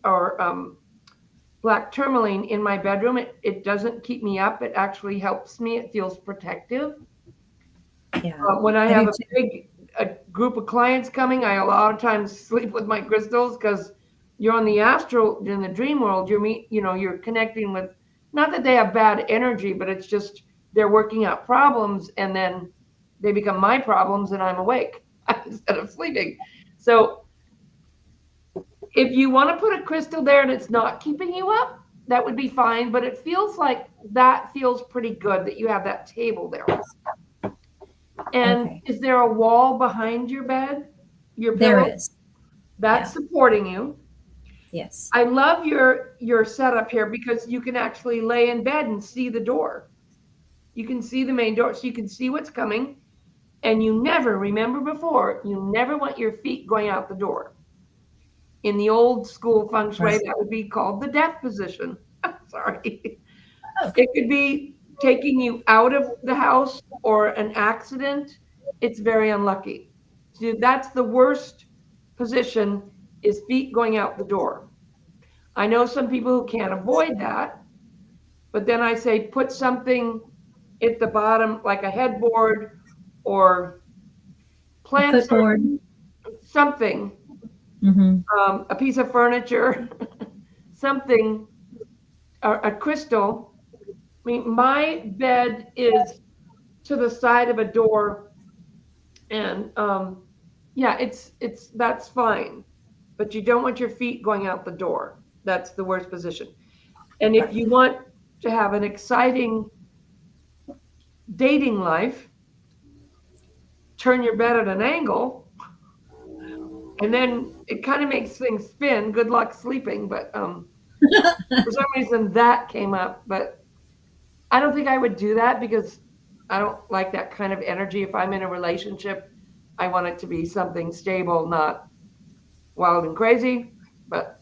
Speaker 1: black tourmaline in my bedroom. It doesn't keep me up. It actually helps me. It feels protective.
Speaker 2: Yeah.
Speaker 1: When I have a group of clients coming, I a lot of times sleep with my crystals because you're on the astral, in the dream world. You're connecting with, not that they have bad energy, but it's just they're working out problems, and then they become my problems, and I'm awake instead of sleeping. So if you want to put a crystal there and it's not keeping you up, that would be fine. But it feels like that feels pretty good that you have that table there. And
Speaker 2: Okay.
Speaker 1: is there a wall behind your bed? Your
Speaker 2: There
Speaker 1: pillow?
Speaker 2: is.
Speaker 1: That's supporting you.
Speaker 2: Yes.
Speaker 1: I love your setup here because you can actually lay in bed and see the door. You can see the main door, so you can see what's coming. And you never, remember before, you never want your feet going out the door. In the old school Feng Shui,
Speaker 2: Right.
Speaker 1: that would be called the death position. Sorry.
Speaker 2: Oh.
Speaker 1: It could be taking you out of the house or an accident. It's very unlucky. So that's the worst position, is feet going out the door. I know some people who can't avoid that, but then I say put something at the bottom, like a headboard or plant
Speaker 2: Footboard.
Speaker 1: something,
Speaker 2: Mm-hmm.
Speaker 1: a piece of furniture, something, a crystal. I mean, my bed is to the side of a door, and yeah, it's that's fine, but you don't want your feet going out the door. That's the worst position. And if you want to have an exciting dating life, turn your bed at an angle, and then it kind of makes things spin. Good luck sleeping, but for some reason that came up. But I don't think I would do that because I don't like that kind of energy. If I'm in a relationship, I want it to be something stable, not wild and crazy. But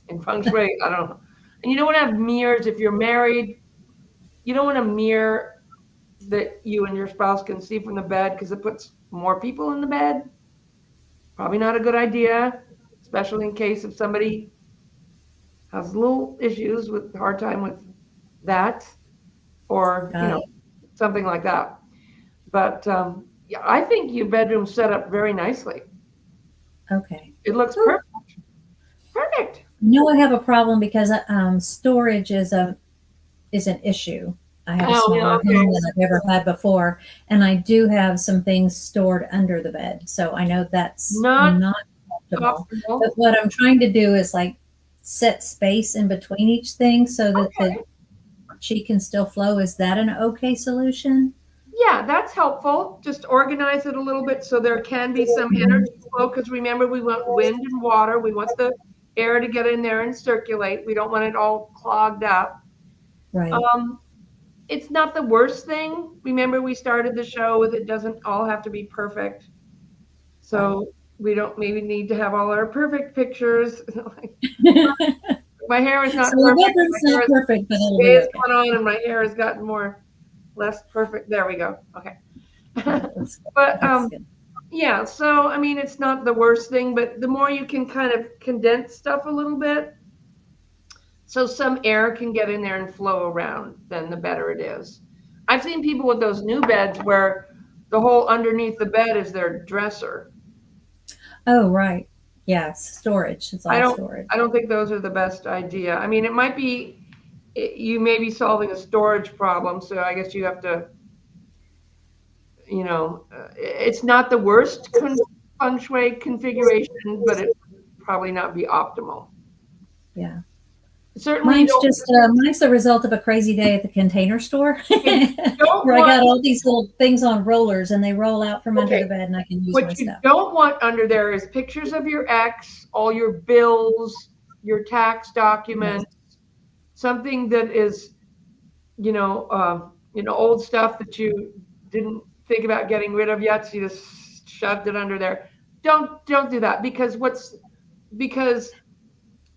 Speaker 1: in Feng Shui, I don't know. And you don't want to have mirrors if you're married. You don't want a mirror that you and your spouse can see from the bed because it puts more people in the bed. Probably not a good idea, especially in case if somebody has little issues with hard time with that, or something like that. But yeah, I think your bedroom's set up very nicely.
Speaker 2: Okay.
Speaker 1: It looks perfect. Perfect.
Speaker 2: I have a problem because storage is an issue. I have a
Speaker 1: Oh, yeah,
Speaker 2: smaller
Speaker 1: okay.
Speaker 2: home than I've ever had before, and I do have some things stored under the bed. So I know that's
Speaker 1: Not
Speaker 2: not optimal.
Speaker 1: optimal.
Speaker 2: But what I'm trying to do is like set space in between each thing so that
Speaker 1: Okay.
Speaker 2: Qi can still flow. Is that an okay solution?
Speaker 1: Yeah, that's helpful. Just organize it a little bit so there can be some
Speaker 2: Mhm.
Speaker 1: energy flow. Because remember, we want wind and water. We want the air to get in there and circulate. We don't want it all clogged up.
Speaker 2: Right.
Speaker 1: Um, it's not the worst thing. Remember, we started the show with it doesn't all have to be perfect.
Speaker 2: Right.
Speaker 1: So we don't maybe need to have all our perfect pictures. My hair is not
Speaker 2: So the
Speaker 1: perfect.
Speaker 2: bedroom's
Speaker 1: My hair
Speaker 2: not
Speaker 1: is,
Speaker 2: perfect, but it'll be
Speaker 1: days
Speaker 2: okay.
Speaker 1: gone on and my hair has gotten more less perfect. There we go. Okay.
Speaker 2: That's good.
Speaker 1: But
Speaker 2: That's good.
Speaker 1: yeah, so I mean it's not the worst thing, but the more you can kind of condense stuff a little bit so some air can get in there and flow around, then the better it is. I've seen people with those new beds where the whole underneath the bed is their dresser.
Speaker 2: Oh, right. Yes, storage. It's
Speaker 1: I
Speaker 2: all
Speaker 1: don't
Speaker 2: storage.
Speaker 1: I don't think those are the best idea. I mean, it might be you may be solving a storage problem, so I guess you have to, it's not the worst feng shui configuration, but it would probably not be optimal.
Speaker 2: Yeah.
Speaker 1: Certainly you don't
Speaker 2: Mine's the result of a crazy day at the Container Store
Speaker 1: okay, don't
Speaker 2: where I
Speaker 1: want
Speaker 2: got all these little things on rollers and they roll out from under
Speaker 1: okay.
Speaker 2: the bed and I can use my
Speaker 1: What you
Speaker 2: stuff.
Speaker 1: don't want under there is pictures of your ex, all your bills, your tax
Speaker 2: Yes.
Speaker 1: documents, something that is, old stuff that you didn't think about getting rid of yet, so you just shoved it under there. Don't do that because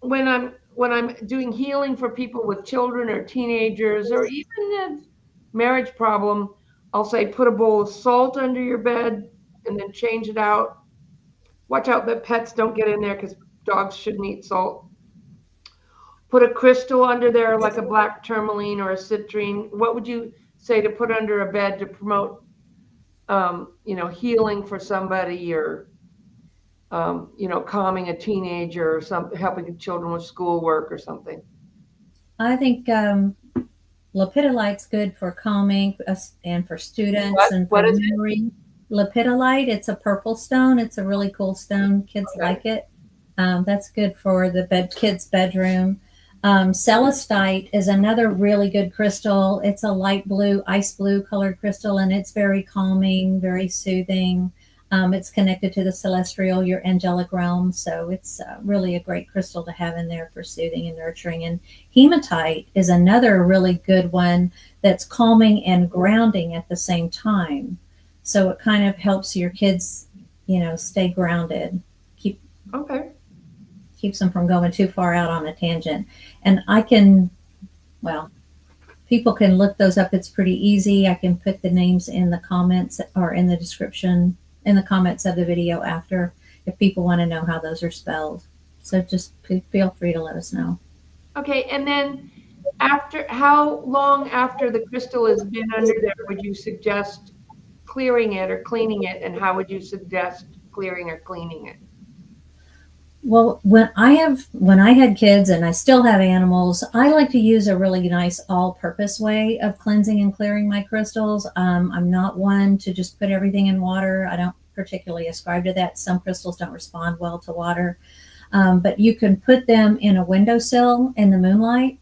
Speaker 1: when I'm doing healing for people with children or teenagers or even a marriage problem, I'll say put a bowl of salt under your bed and then change it out. Watch out that pets don't get in there because dogs shouldn't eat salt. Put a crystal under there like a black tourmaline or a citrine. What would you say to put under a bed to promote healing for somebody or calming a teenager or something, helping children with schoolwork or something.
Speaker 2: I think lepidolite's good for calming us and for students and for
Speaker 1: What is it?
Speaker 2: memory. Lepidolite, it's a purple stone. It's a really cool stone. Kids
Speaker 1: Okay.
Speaker 2: like it. That's good for the kids' bedroom. Celestite is another really good crystal. It's a light blue, ice blue colored crystal, and it's very calming, very soothing. It's connected to the celestial, your angelic realm. So it's really a great crystal to have in there for soothing and nurturing. And hematite is another really good one that's calming and grounding at the same time. So it kind of helps your kids, stay grounded, keep
Speaker 1: Okay.
Speaker 2: keeps them from going too far out on a tangent. And well, people can look those up. It's pretty easy. I can put the names in the comments or in the description, in the comments of the video after, if people want to know how those are spelled. So just feel free to let us know.
Speaker 1: Okay. And then how long after the crystal has been under there would you suggest clearing it or cleaning it? And how would you suggest clearing or cleaning it?
Speaker 2: Well, when I had kids and I still have animals, I like to use a really nice all-purpose way of cleansing and clearing my crystals. I'm not one to just put everything in water. I don't particularly ascribe to that. Some crystals don't respond well to water, but you can put them in a windowsill in the moonlight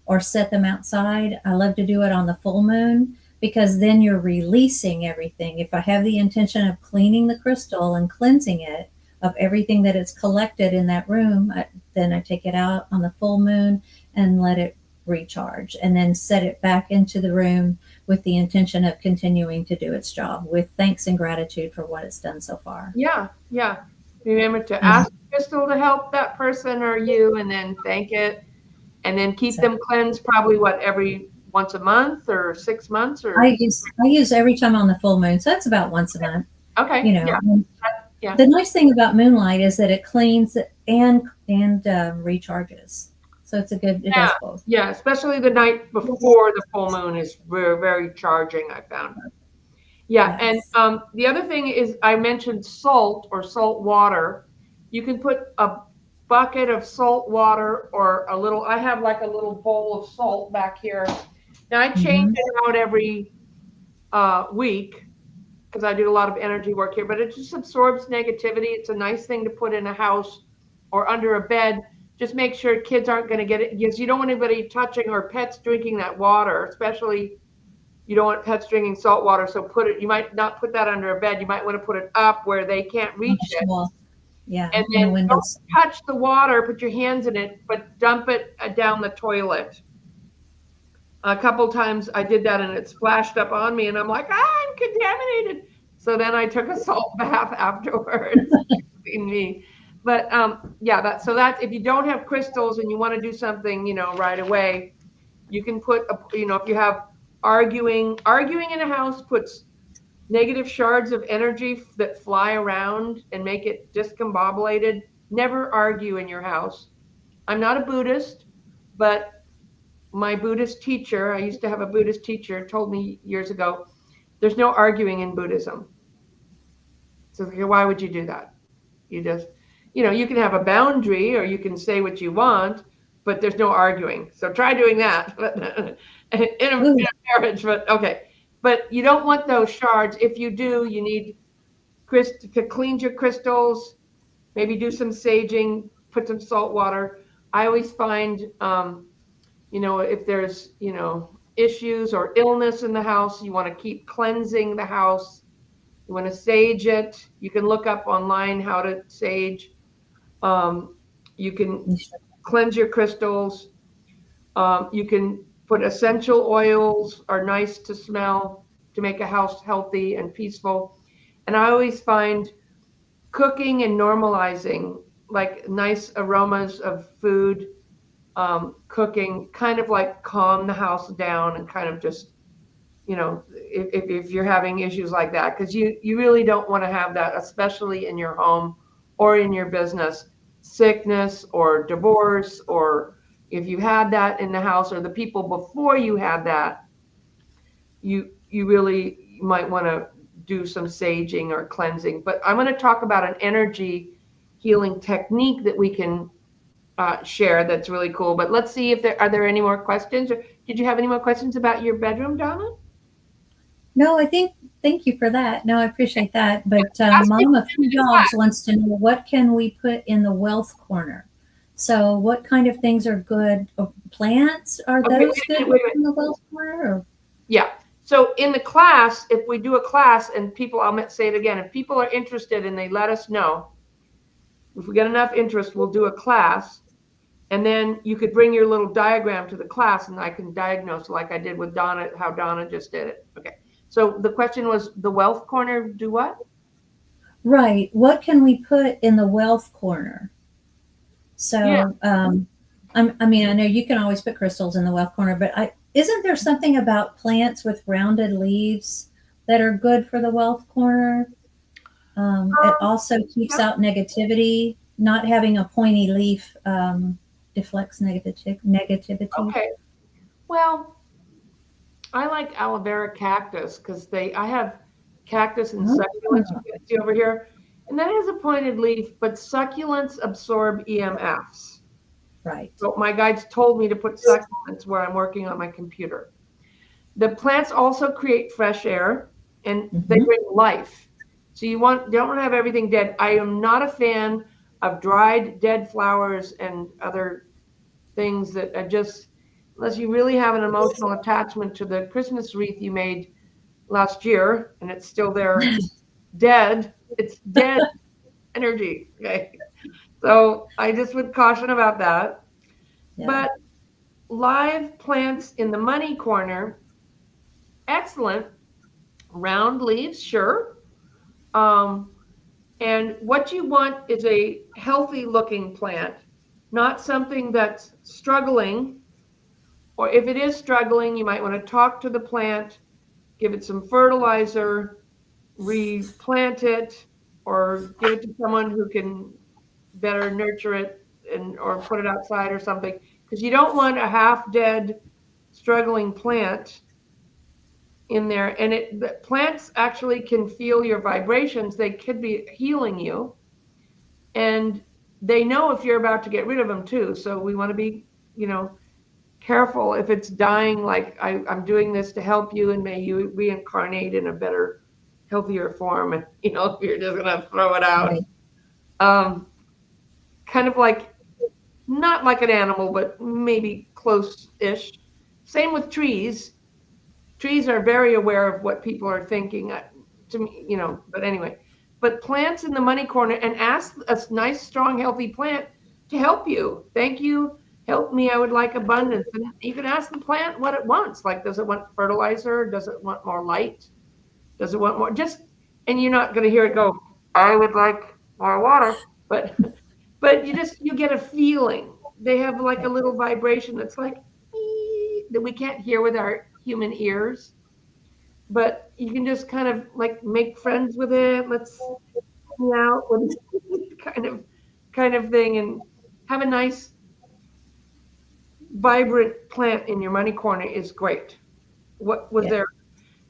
Speaker 2: or set them outside. I love to do it on the full moon because then you're releasing everything. If I have the intention of cleaning the crystal and cleansing it of everything that is collected in that room, then I take it out on the full moon and let it recharge and then set it back into the room with the intention of continuing to do its job with thanks and gratitude for what it's done so far.
Speaker 1: Yeah. Yeah. Remember to
Speaker 2: And
Speaker 1: ask the crystal to help that person or you and then thank it and then keep
Speaker 2: so
Speaker 1: them cleansed probably every once a month or 6 months or
Speaker 2: I use every time on the full moon, so that's about once a month.
Speaker 1: okay.
Speaker 2: You
Speaker 1: Yeah.
Speaker 2: know,
Speaker 1: Yeah.
Speaker 2: the nice thing about moonlight is that it cleans and recharges. So it
Speaker 1: Yeah,
Speaker 2: does both.
Speaker 1: yeah, especially the night before the full moon is very, very charging, I found. Yeah, and
Speaker 2: Yes.
Speaker 1: the other thing is I mentioned salt or salt water. You can put a bucket of salt water or I have like a little bowl of salt back here. Now I change
Speaker 2: Hmm.
Speaker 1: it out every week because I do a lot of energy work here, but it just absorbs negativity. It's a nice thing to put in a house or under a bed just make sure kids aren't going to get it, because you don't want anybody touching or pets drinking that water, especially you don't want pets drinking salt water. So you might not put that under a bed. You might want to put it up where they can't
Speaker 2: On
Speaker 1: reach
Speaker 2: the
Speaker 1: it.
Speaker 2: wall. Yeah,
Speaker 1: And
Speaker 2: in a
Speaker 1: then don't
Speaker 2: windows.
Speaker 1: touch the water, put your hands in it, but dump it down the toilet. A couple times I did that and it splashed up on me and I'm like, I'm contaminated. So then I took a salt bath afterwards. In me. But yeah, that if you don't have crystals and you want to do something, right away, you can put if you have arguing in a house puts negative shards of energy that fly around and make it discombobulated. Never argue in your house. I'm not a Buddhist, but my Buddhist teacher, I used to have a Buddhist teacher, told me years ago, there's no arguing in Buddhism. So why would you do that? You just, you can have a boundary or you can say what you want, but there's no arguing. So try doing that in a marriage, but okay. But you don't want those shards. If you do, you need to clean your crystals, maybe do some saging, put some salt water. I always find, if there's, issues or illness in the house, you want to keep cleansing the house. You want to sage it. You can look up online how to sage. You can cleanse your crystals. You can put essential oils are nice to smell to make a house healthy and peaceful. And I always find cooking and normalizing like nice aromas of food, cooking kind of like calm the house down and kind of just, if you're having issues like that, because you really don't want to have that, especially in your home or in your business, sickness or divorce, or if you had that in the house or the people before you had that, you really might want to do some saging or cleansing. But I'm going to talk about an energy healing technique that we can share that's really cool. But let's see if are there any more questions, or did you have any more questions about your bedroom, Donna?
Speaker 2: No, thank you for that. No, I appreciate that. But Mom of Two Dogs wants to know, what can we put in the wealth corner? So what kind of things are good? Plants, are those good in the wealth corner? Or?
Speaker 1: Yeah. So in the class, if we do a class and I'll say it again, if people are interested and they let us know, if we get enough interest, we'll do a class. And then you could bring your little diagram to the class and I can diagnose like I did with Donna, how Donna just did it. Okay. So the question was, the wealth corner do what?
Speaker 2: Right. What can we put in the wealth corner? So, yeah. I mean, I know you can always put crystals in the wealth corner, but isn't there something about plants with rounded leaves that are good for the wealth corner? It also keeps out negativity. Not having a pointy leaf deflects negativity.
Speaker 1: Okay. Well, I like aloe vera cactus because I have cactus and succulents you can see over here. And that has a pointed leaf, but succulents absorb EMFs.
Speaker 2: Right.
Speaker 1: So my guides told me to put succulents where I'm working on my computer. The plants also create fresh air and they bring life. So you don't want to have everything dead. I am not a fan of dried dead flowers and other things that are just, unless you really have an emotional attachment to the Christmas wreath you made last year and it's still there dead. It's dead energy. Okay. So I just would caution about that. Yeah. But live plants in the money corner, excellent. Round leaves, sure. And what you want is a healthy looking plant, not something that's struggling. Or if it is struggling, you might want to talk to the plant, give it some fertilizer, replant it, or give it to someone who can better nurture it or put it outside or something. Because you don't want a half dead, struggling plant in there. And the plants actually can feel your vibrations. They could be healing you. And they know if you're about to get rid of them too. So we want to be, careful if it's dying, like I'm doing this to help you and may you reincarnate in a better, healthier form. And, if you're just going to throw it out. Right. Kind of like not like an animal, but maybe close-ish. Same with trees. Trees are very aware of what people are thinking. To me, but anyway, but plants in the money corner, and ask a nice, strong, healthy plant to help you. Thank you. Help me. I would like abundance. And you can ask the plant what it wants. Like, does it want fertilizer? Does it want more light? Does it want more? And you're not going to hear it go, I would like more water. But you get a feeling. They have like a little vibration that's like that we can't hear with our human ears, but you can just kind of like make friends with it. Let's hang out with kind of thing, and have a nice vibrant plant in your money corner is great. What was
Speaker 2: Yeah.
Speaker 1: there?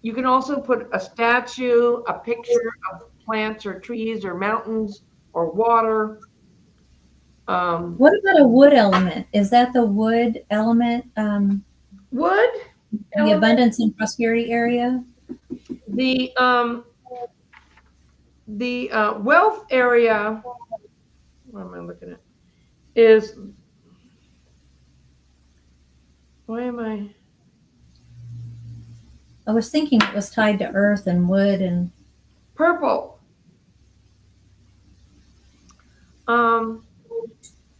Speaker 1: You can also put a statue, a picture of plants or trees or mountains or water.
Speaker 2: What about a wood element? Is that the wood element,
Speaker 1: Wood
Speaker 2: the
Speaker 1: element.
Speaker 2: abundance and prosperity area?
Speaker 1: The wealth area. What am I looking at? Is why am I?
Speaker 2: I was thinking it was tied to earth and wood and
Speaker 1: Purple. Um,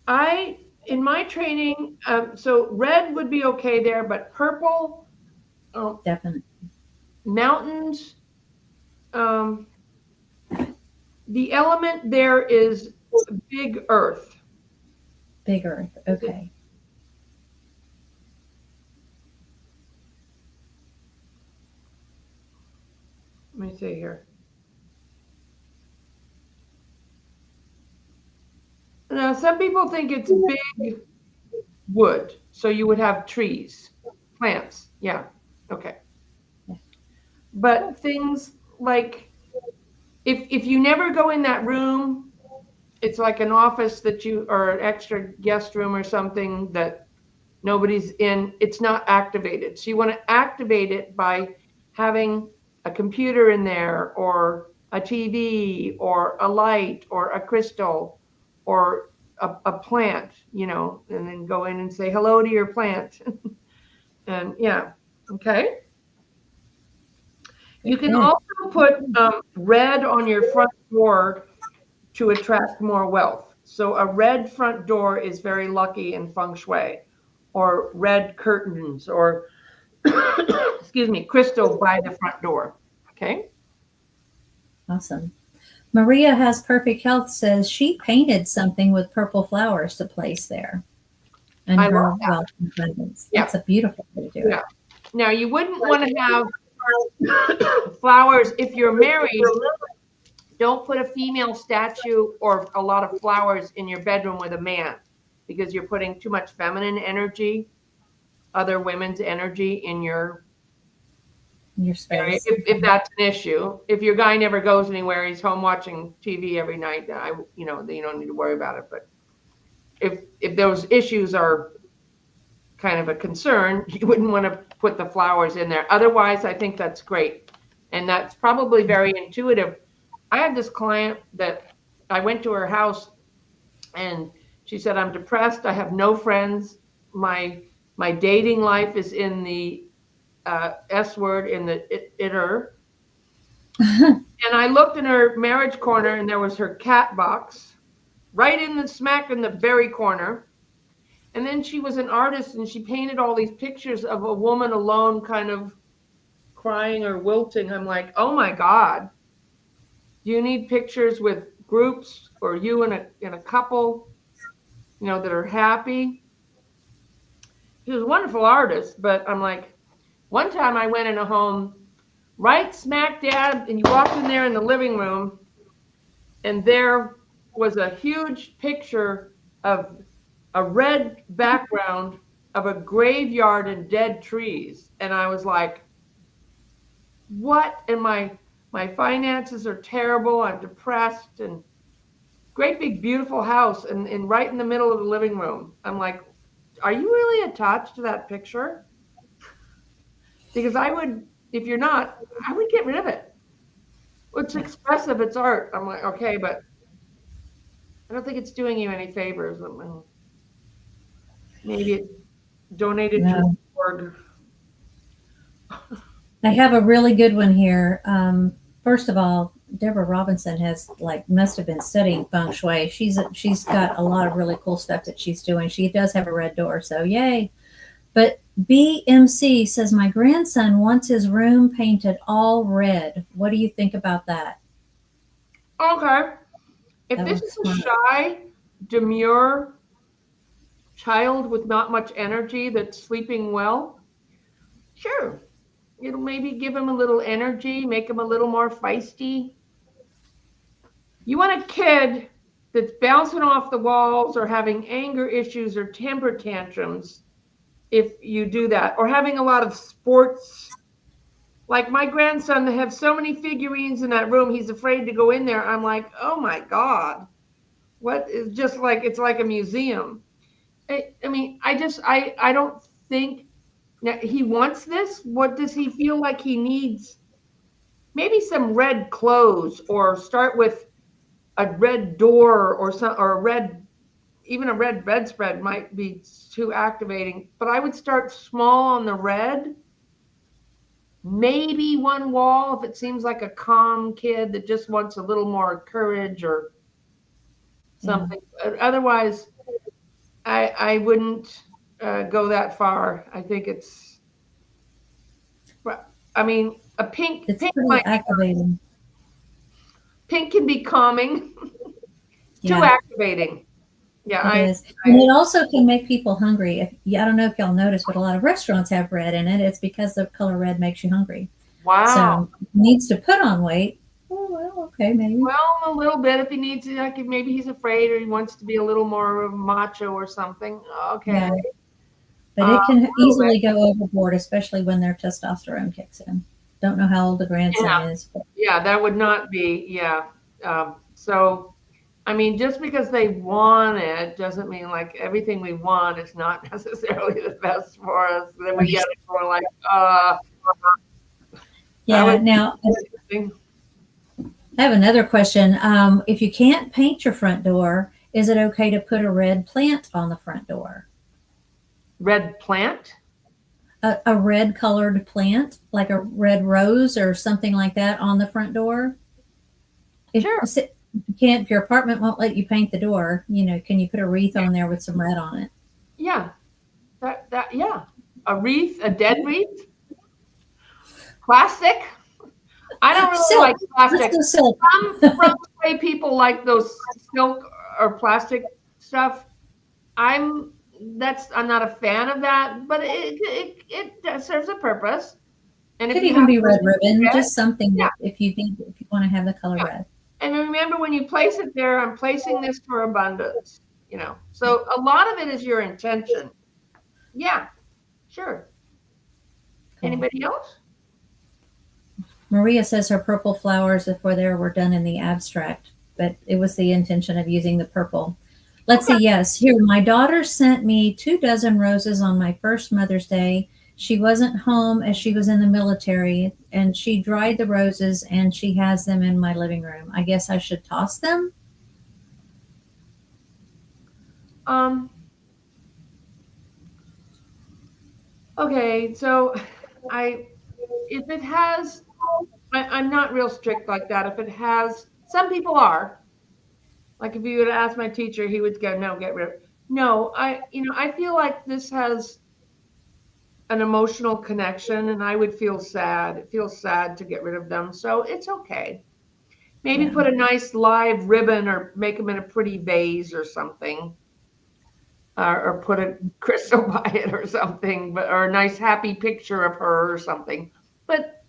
Speaker 1: I in my training, so red would be okay there, but purple,
Speaker 2: definitely
Speaker 1: mountains. Um, the element there is big earth.
Speaker 2: big earth. Okay.
Speaker 1: Let me see here. Now, some people think it's big wood, so you would have trees, plants. Yeah, okay.
Speaker 2: Yeah.
Speaker 1: But things like if you never go in that room, it's like an office that or an extra guest room or something that nobody's in. It's not activated. So you want to activate it by having a computer in there, or a TV, or a light, or a crystal, or a plant, and then go in and say hello to your plant. And yeah, okay. You can
Speaker 2: Good.
Speaker 1: also put red on your front door to attract more wealth. So a red front door is very lucky in Feng Shui, or red curtains, or excuse me, crystal by the front door. Okay.
Speaker 2: Awesome. Maria has perfect health says she painted something with purple flowers to place there and
Speaker 1: I love
Speaker 2: her
Speaker 1: that.
Speaker 2: wealth and abundance.
Speaker 1: Yeah.
Speaker 2: That's a beautiful way to do
Speaker 1: Yeah.
Speaker 2: it.
Speaker 1: Now, you wouldn't want to have flowers if you're married. Don't put a female statue or a lot of flowers in your bedroom with a man, because you're putting too much feminine energy, other women's energy in your
Speaker 2: In your
Speaker 1: area.
Speaker 2: space.
Speaker 1: If that's an issue, if your guy never goes anywhere, he's home watching TV every night, then you don't need to worry about it. But if those issues are kind of a concern, you wouldn't want to put the flowers in there. Otherwise, I think that's great. And that's probably very intuitive. I had this client that I went to her house, and she said, I'm depressed. I have no friends. My dating life is in the S word, in the itter. And I looked in her marriage corner, and there was her cat box right in the smack in the very corner. And then she was an artist, and she painted all these pictures of a woman alone, kind of crying or wilting. I'm like, oh my God. Do you need pictures with groups, or you in a couple, that are happy? She was a wonderful artist, but I'm like, one time I went in a home right smack dab, and you walked in there in the living room, and there was a huge picture of a red background of a graveyard and dead trees. And I was like, what? And my finances are terrible. I'm depressed, and great big beautiful house, and right in the middle of the living room. I'm like, are you really attached to that picture? Because if you're not, I would get rid of it. It's expressive, it's art. I'm like, okay, but I don't think it's doing you any favors. Maybe it's donated to
Speaker 2: No.
Speaker 1: a org.
Speaker 2: I have a really good one here. First of all, Deborah Robinson has must have been studying feng shui. She's got a lot of really cool stuff that she's doing. She does have a red door, so yay. But BMC says my grandson wants his room painted all red. What do you think about that?
Speaker 1: Okay. If
Speaker 2: That
Speaker 1: this
Speaker 2: was
Speaker 1: is a
Speaker 2: smart.
Speaker 1: shy, demure child with not much energy that's sleeping well, sure. It'll maybe give him a little energy, make him a little more feisty. You want a kid that's bouncing off the walls or having anger issues or temper tantrums if you do that, or having a lot of sports. Like my grandson, they have so many figurines in that room, he's afraid to go in there. I'm like, oh my God, what is just like, it's like a museum. I mean, I don't think now he wants this. What does he feel like he needs? Maybe some red clothes, or start with a red door or some, or a red, even a red bedspread might be too activating. But I would start small on the red. Maybe one wall if it seems like a calm kid that just wants a little more courage or
Speaker 2: Yeah.
Speaker 1: something. Otherwise, I wouldn't go that far. I think it's, I mean, a
Speaker 2: It's
Speaker 1: pink
Speaker 2: pretty
Speaker 1: might be,
Speaker 2: activating.
Speaker 1: pink can be calming. It's too
Speaker 2: Yeah,
Speaker 1: activating. Yeah,
Speaker 2: it is. And
Speaker 1: I
Speaker 2: it also can make people hungry. I don't know if y'all noticed, but a lot of restaurants have red in it. It's because the color red makes you hungry.
Speaker 1: wow.
Speaker 2: So needs to put on weight. Oh, well, okay, maybe.
Speaker 1: Well, a little bit if he needs to, like if maybe he's afraid or he wants to be a little more macho or something. Okay,
Speaker 2: Yeah. But
Speaker 1: a
Speaker 2: it can
Speaker 1: little bit.
Speaker 2: easily go overboard, especially when their testosterone kicks in. Don't know how old the grandson
Speaker 1: Yeah,
Speaker 2: is, but
Speaker 1: yeah, that would not be, yeah. So, I mean, just because they want it doesn't mean like everything we want is not necessarily the best for us. Then we get it, we're like, that
Speaker 2: yeah.
Speaker 1: would
Speaker 2: Now,
Speaker 1: be interesting.
Speaker 2: I have another question. If you can't paint your front door, is it okay to put a red plant on the front door?
Speaker 1: Red plant?
Speaker 2: A red colored plant, like a red rose or something like that, on the front door? If
Speaker 1: Sure.
Speaker 2: you can't, if your apartment won't let you paint the door, can you put a wreath on there with some red on it?
Speaker 1: Yeah, yeah. A wreath, a dead wreath, plastic. I don't really like
Speaker 2: Silk. Let's
Speaker 1: plastic.
Speaker 2: go silk.
Speaker 1: Some way people like those silk or plastic stuff. I'm I'm not a fan of that, but it serves a purpose. And if
Speaker 2: Could
Speaker 1: you
Speaker 2: even
Speaker 1: have
Speaker 2: be red ribbon,
Speaker 1: red,
Speaker 2: just something
Speaker 1: yeah,
Speaker 2: that if you want to have the color
Speaker 1: yeah.
Speaker 2: red.
Speaker 1: And remember when you place it there, I'm placing this for abundance, So a lot of it is your intention. Yeah, sure.
Speaker 2: Cool.
Speaker 1: Anybody else?
Speaker 2: Maria says her purple flowers, if were there, were done in the abstract, but it was the intention of using the purple. Let's
Speaker 1: Okay.
Speaker 2: see. Yes, here, my daughter sent me 2 dozen roses on my first Mother's Day. She wasn't home as she was in the military, and she dried the roses and she has them in my living room. I guess I should toss them.
Speaker 1: Um, okay, so I if it has I'm not real strict like that. If it has, some people are. Like if you would ask my teacher, he would go, no, get rid of it. No, I feel like this has an emotional connection and I would feel sad. It feels sad to get rid of them. So it's okay. Maybe
Speaker 2: Yeah.
Speaker 1: put a nice live ribbon or make them in a pretty vase or something. Or put a crystal by it or something, or a nice happy picture of her or something. But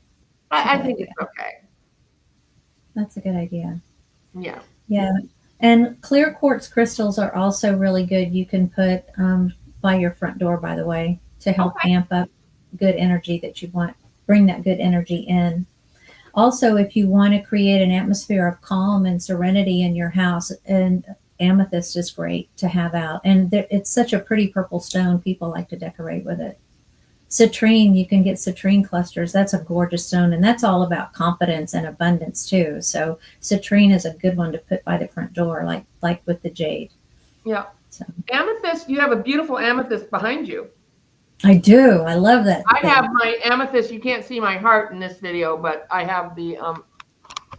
Speaker 2: That's a
Speaker 1: I
Speaker 2: good
Speaker 1: think
Speaker 2: idea.
Speaker 1: it's okay.
Speaker 2: That's a good idea.
Speaker 1: Yeah.
Speaker 2: Yeah. And clear quartz crystals are also really good. You can put by your front door, by the way, to help
Speaker 1: Okay.
Speaker 2: amp up good energy that you want, bring that good energy in. Also, if you want to create an atmosphere of calm and serenity in your house, and amethyst is great to have out. And it's such a pretty purple stone. People like to decorate with it. Citrine, you can get citrine clusters. That's a gorgeous stone, and that's all about confidence and abundance too. So citrine is a good one to put by the front door, like with the jade.
Speaker 1: Yeah.
Speaker 2: So
Speaker 1: Amethyst, you have a beautiful amethyst behind you.
Speaker 2: I do. I love that
Speaker 1: I
Speaker 2: thing.
Speaker 1: have my amethyst. You can't see my heart in this video, but I have the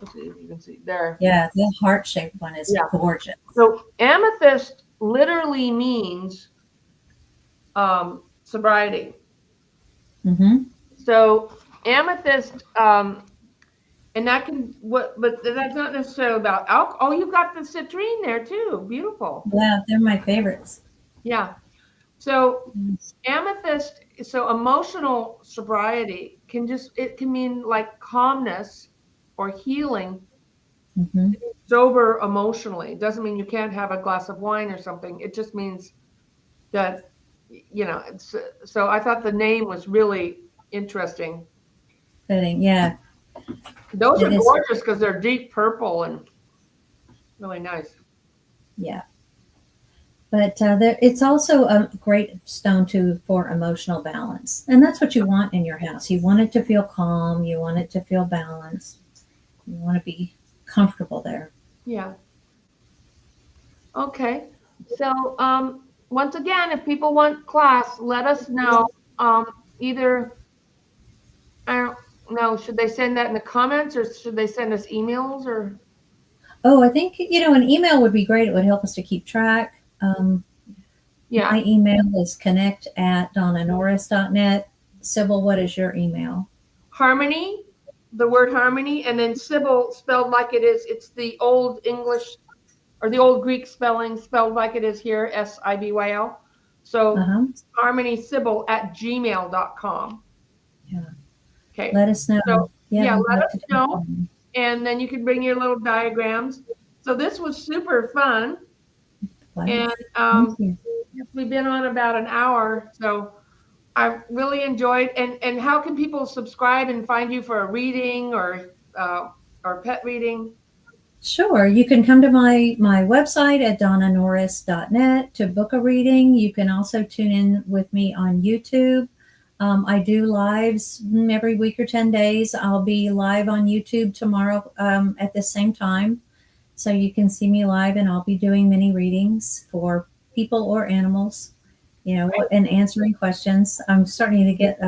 Speaker 1: let's see if you can see there.
Speaker 2: Yeah, the heart-shaped one is
Speaker 1: Yeah.
Speaker 2: gorgeous.
Speaker 1: So amethyst literally means sobriety.
Speaker 2: Mm-hmm.
Speaker 1: So amethyst, and that can but that's not necessarily about alcohol. Oh, you've got the citrine there too. Beautiful.
Speaker 2: Yeah, they're my favorites.
Speaker 1: Yeah. So
Speaker 2: Yes.
Speaker 1: amethyst, so emotional sobriety it can mean like calmness or healing,
Speaker 2: Mm-hmm.
Speaker 1: sober emotionally. It doesn't mean you can't have a glass of wine or something. It just means that, it's, so I thought the name was really interesting.
Speaker 2: Fitting. Yeah,
Speaker 1: Those
Speaker 2: it
Speaker 1: are
Speaker 2: is.
Speaker 1: gorgeous because they're deep purple and really nice.
Speaker 2: Yeah. But it's also a great stone too for emotional balance, and that's what you want in your house. You want it to feel calm. You want it to feel balanced. You want to be comfortable there.
Speaker 1: Yeah. Okay. So, once again, if people want class, let us know. Either, I don't know, should they send that in the comments or should they send us emails or?
Speaker 2: Oh, I think an email would be great. It would help us to keep track.
Speaker 1: Yeah.
Speaker 2: My email is connect@donnannorris.net. Sybil, what is your email?
Speaker 1: Harmony, the word harmony, and then Sybil spelled like it is. It's the old English or the old Greek spelling spelled like it is here, Sibyl. So
Speaker 2: Uh-huh.
Speaker 1: harmony Sybil at gmail.com.
Speaker 2: Yeah.
Speaker 1: Okay.
Speaker 2: Let us know.
Speaker 1: So
Speaker 2: Yeah,
Speaker 1: yeah,
Speaker 2: we'd
Speaker 1: let
Speaker 2: love
Speaker 1: us
Speaker 2: to talk
Speaker 1: know.
Speaker 2: to you.
Speaker 1: And then you can bring your little diagrams. So this was super fun.
Speaker 2: Wow.
Speaker 1: And
Speaker 2: Thank you.
Speaker 1: we've been on about an hour. So I really enjoyed. And how can people subscribe and find you for a reading or pet reading?
Speaker 2: Sure. You can come to my website at donnannorris.net to book a reading. You can also tune in with me on YouTube. I do lives every week or 10 days. I'll be live on YouTube tomorrow at the same time. So you can see me live, and I'll be doing mini readings for people or animals, and answering questions. I'm starting to get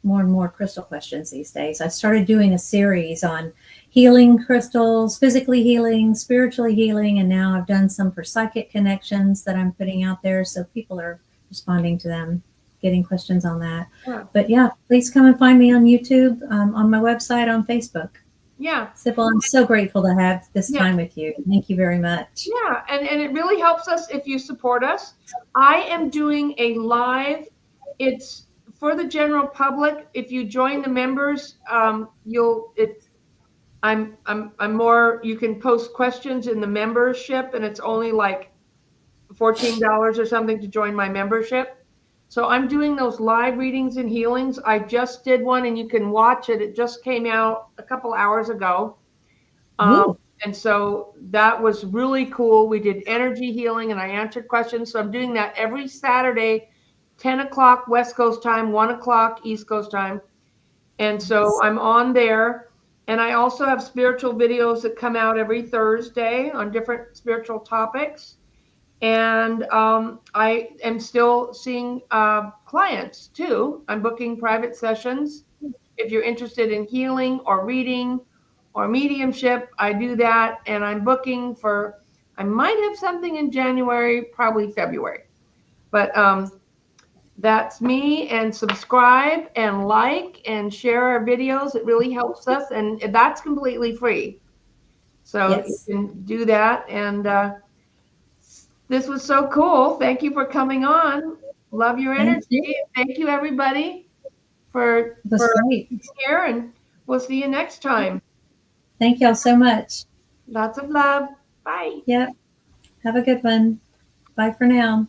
Speaker 2: more and more crystal questions these days. I started doing a series on healing crystals, physically healing, spiritually healing, and now I've done some for psychic connections that I'm putting out there. So people are responding to them, getting questions on that.
Speaker 1: Yeah.
Speaker 2: But yeah, please come and find me on YouTube, on my website, on Facebook.
Speaker 1: Yeah.
Speaker 2: Sybil, I'm so grateful to have this
Speaker 1: Yeah.
Speaker 2: time with you. Thank you very much.
Speaker 1: Yeah. And it really helps us if you support us. I am doing a live. It's for the general public. If you join the members, I'm more, you can post questions in the membership and it's only like $14 or something to join my membership. So I'm doing those live readings and healings. I just did one and you can watch it. It just came out a couple hours ago.
Speaker 2: Ooh.
Speaker 1: And so that was really cool. We did energy healing and I answered questions. So I'm doing that every Saturday, 10 o'clock West Coast time, 1 o'clock East Coast time. And so I'm on there. And I also have spiritual videos that come out every Thursday on different spiritual topics. And I am still seeing clients too. I'm booking private sessions. If you're interested in healing or reading or mediumship, I do that. And I'm booking I might have something in January, probably February. But that's me. And subscribe and like and share our videos. It really helps us. And that's completely free. So you
Speaker 2: Yes.
Speaker 1: can do that. And this was so cool. Thank you for coming on. Love your
Speaker 2: Thank you.
Speaker 1: energy. Thank you, everybody, for
Speaker 2: It was great.
Speaker 1: being here. And we'll see you next time.
Speaker 2: Thank y'all so much.
Speaker 1: Lots of love. Bye.
Speaker 2: Yep. Have a good one. Bye for now.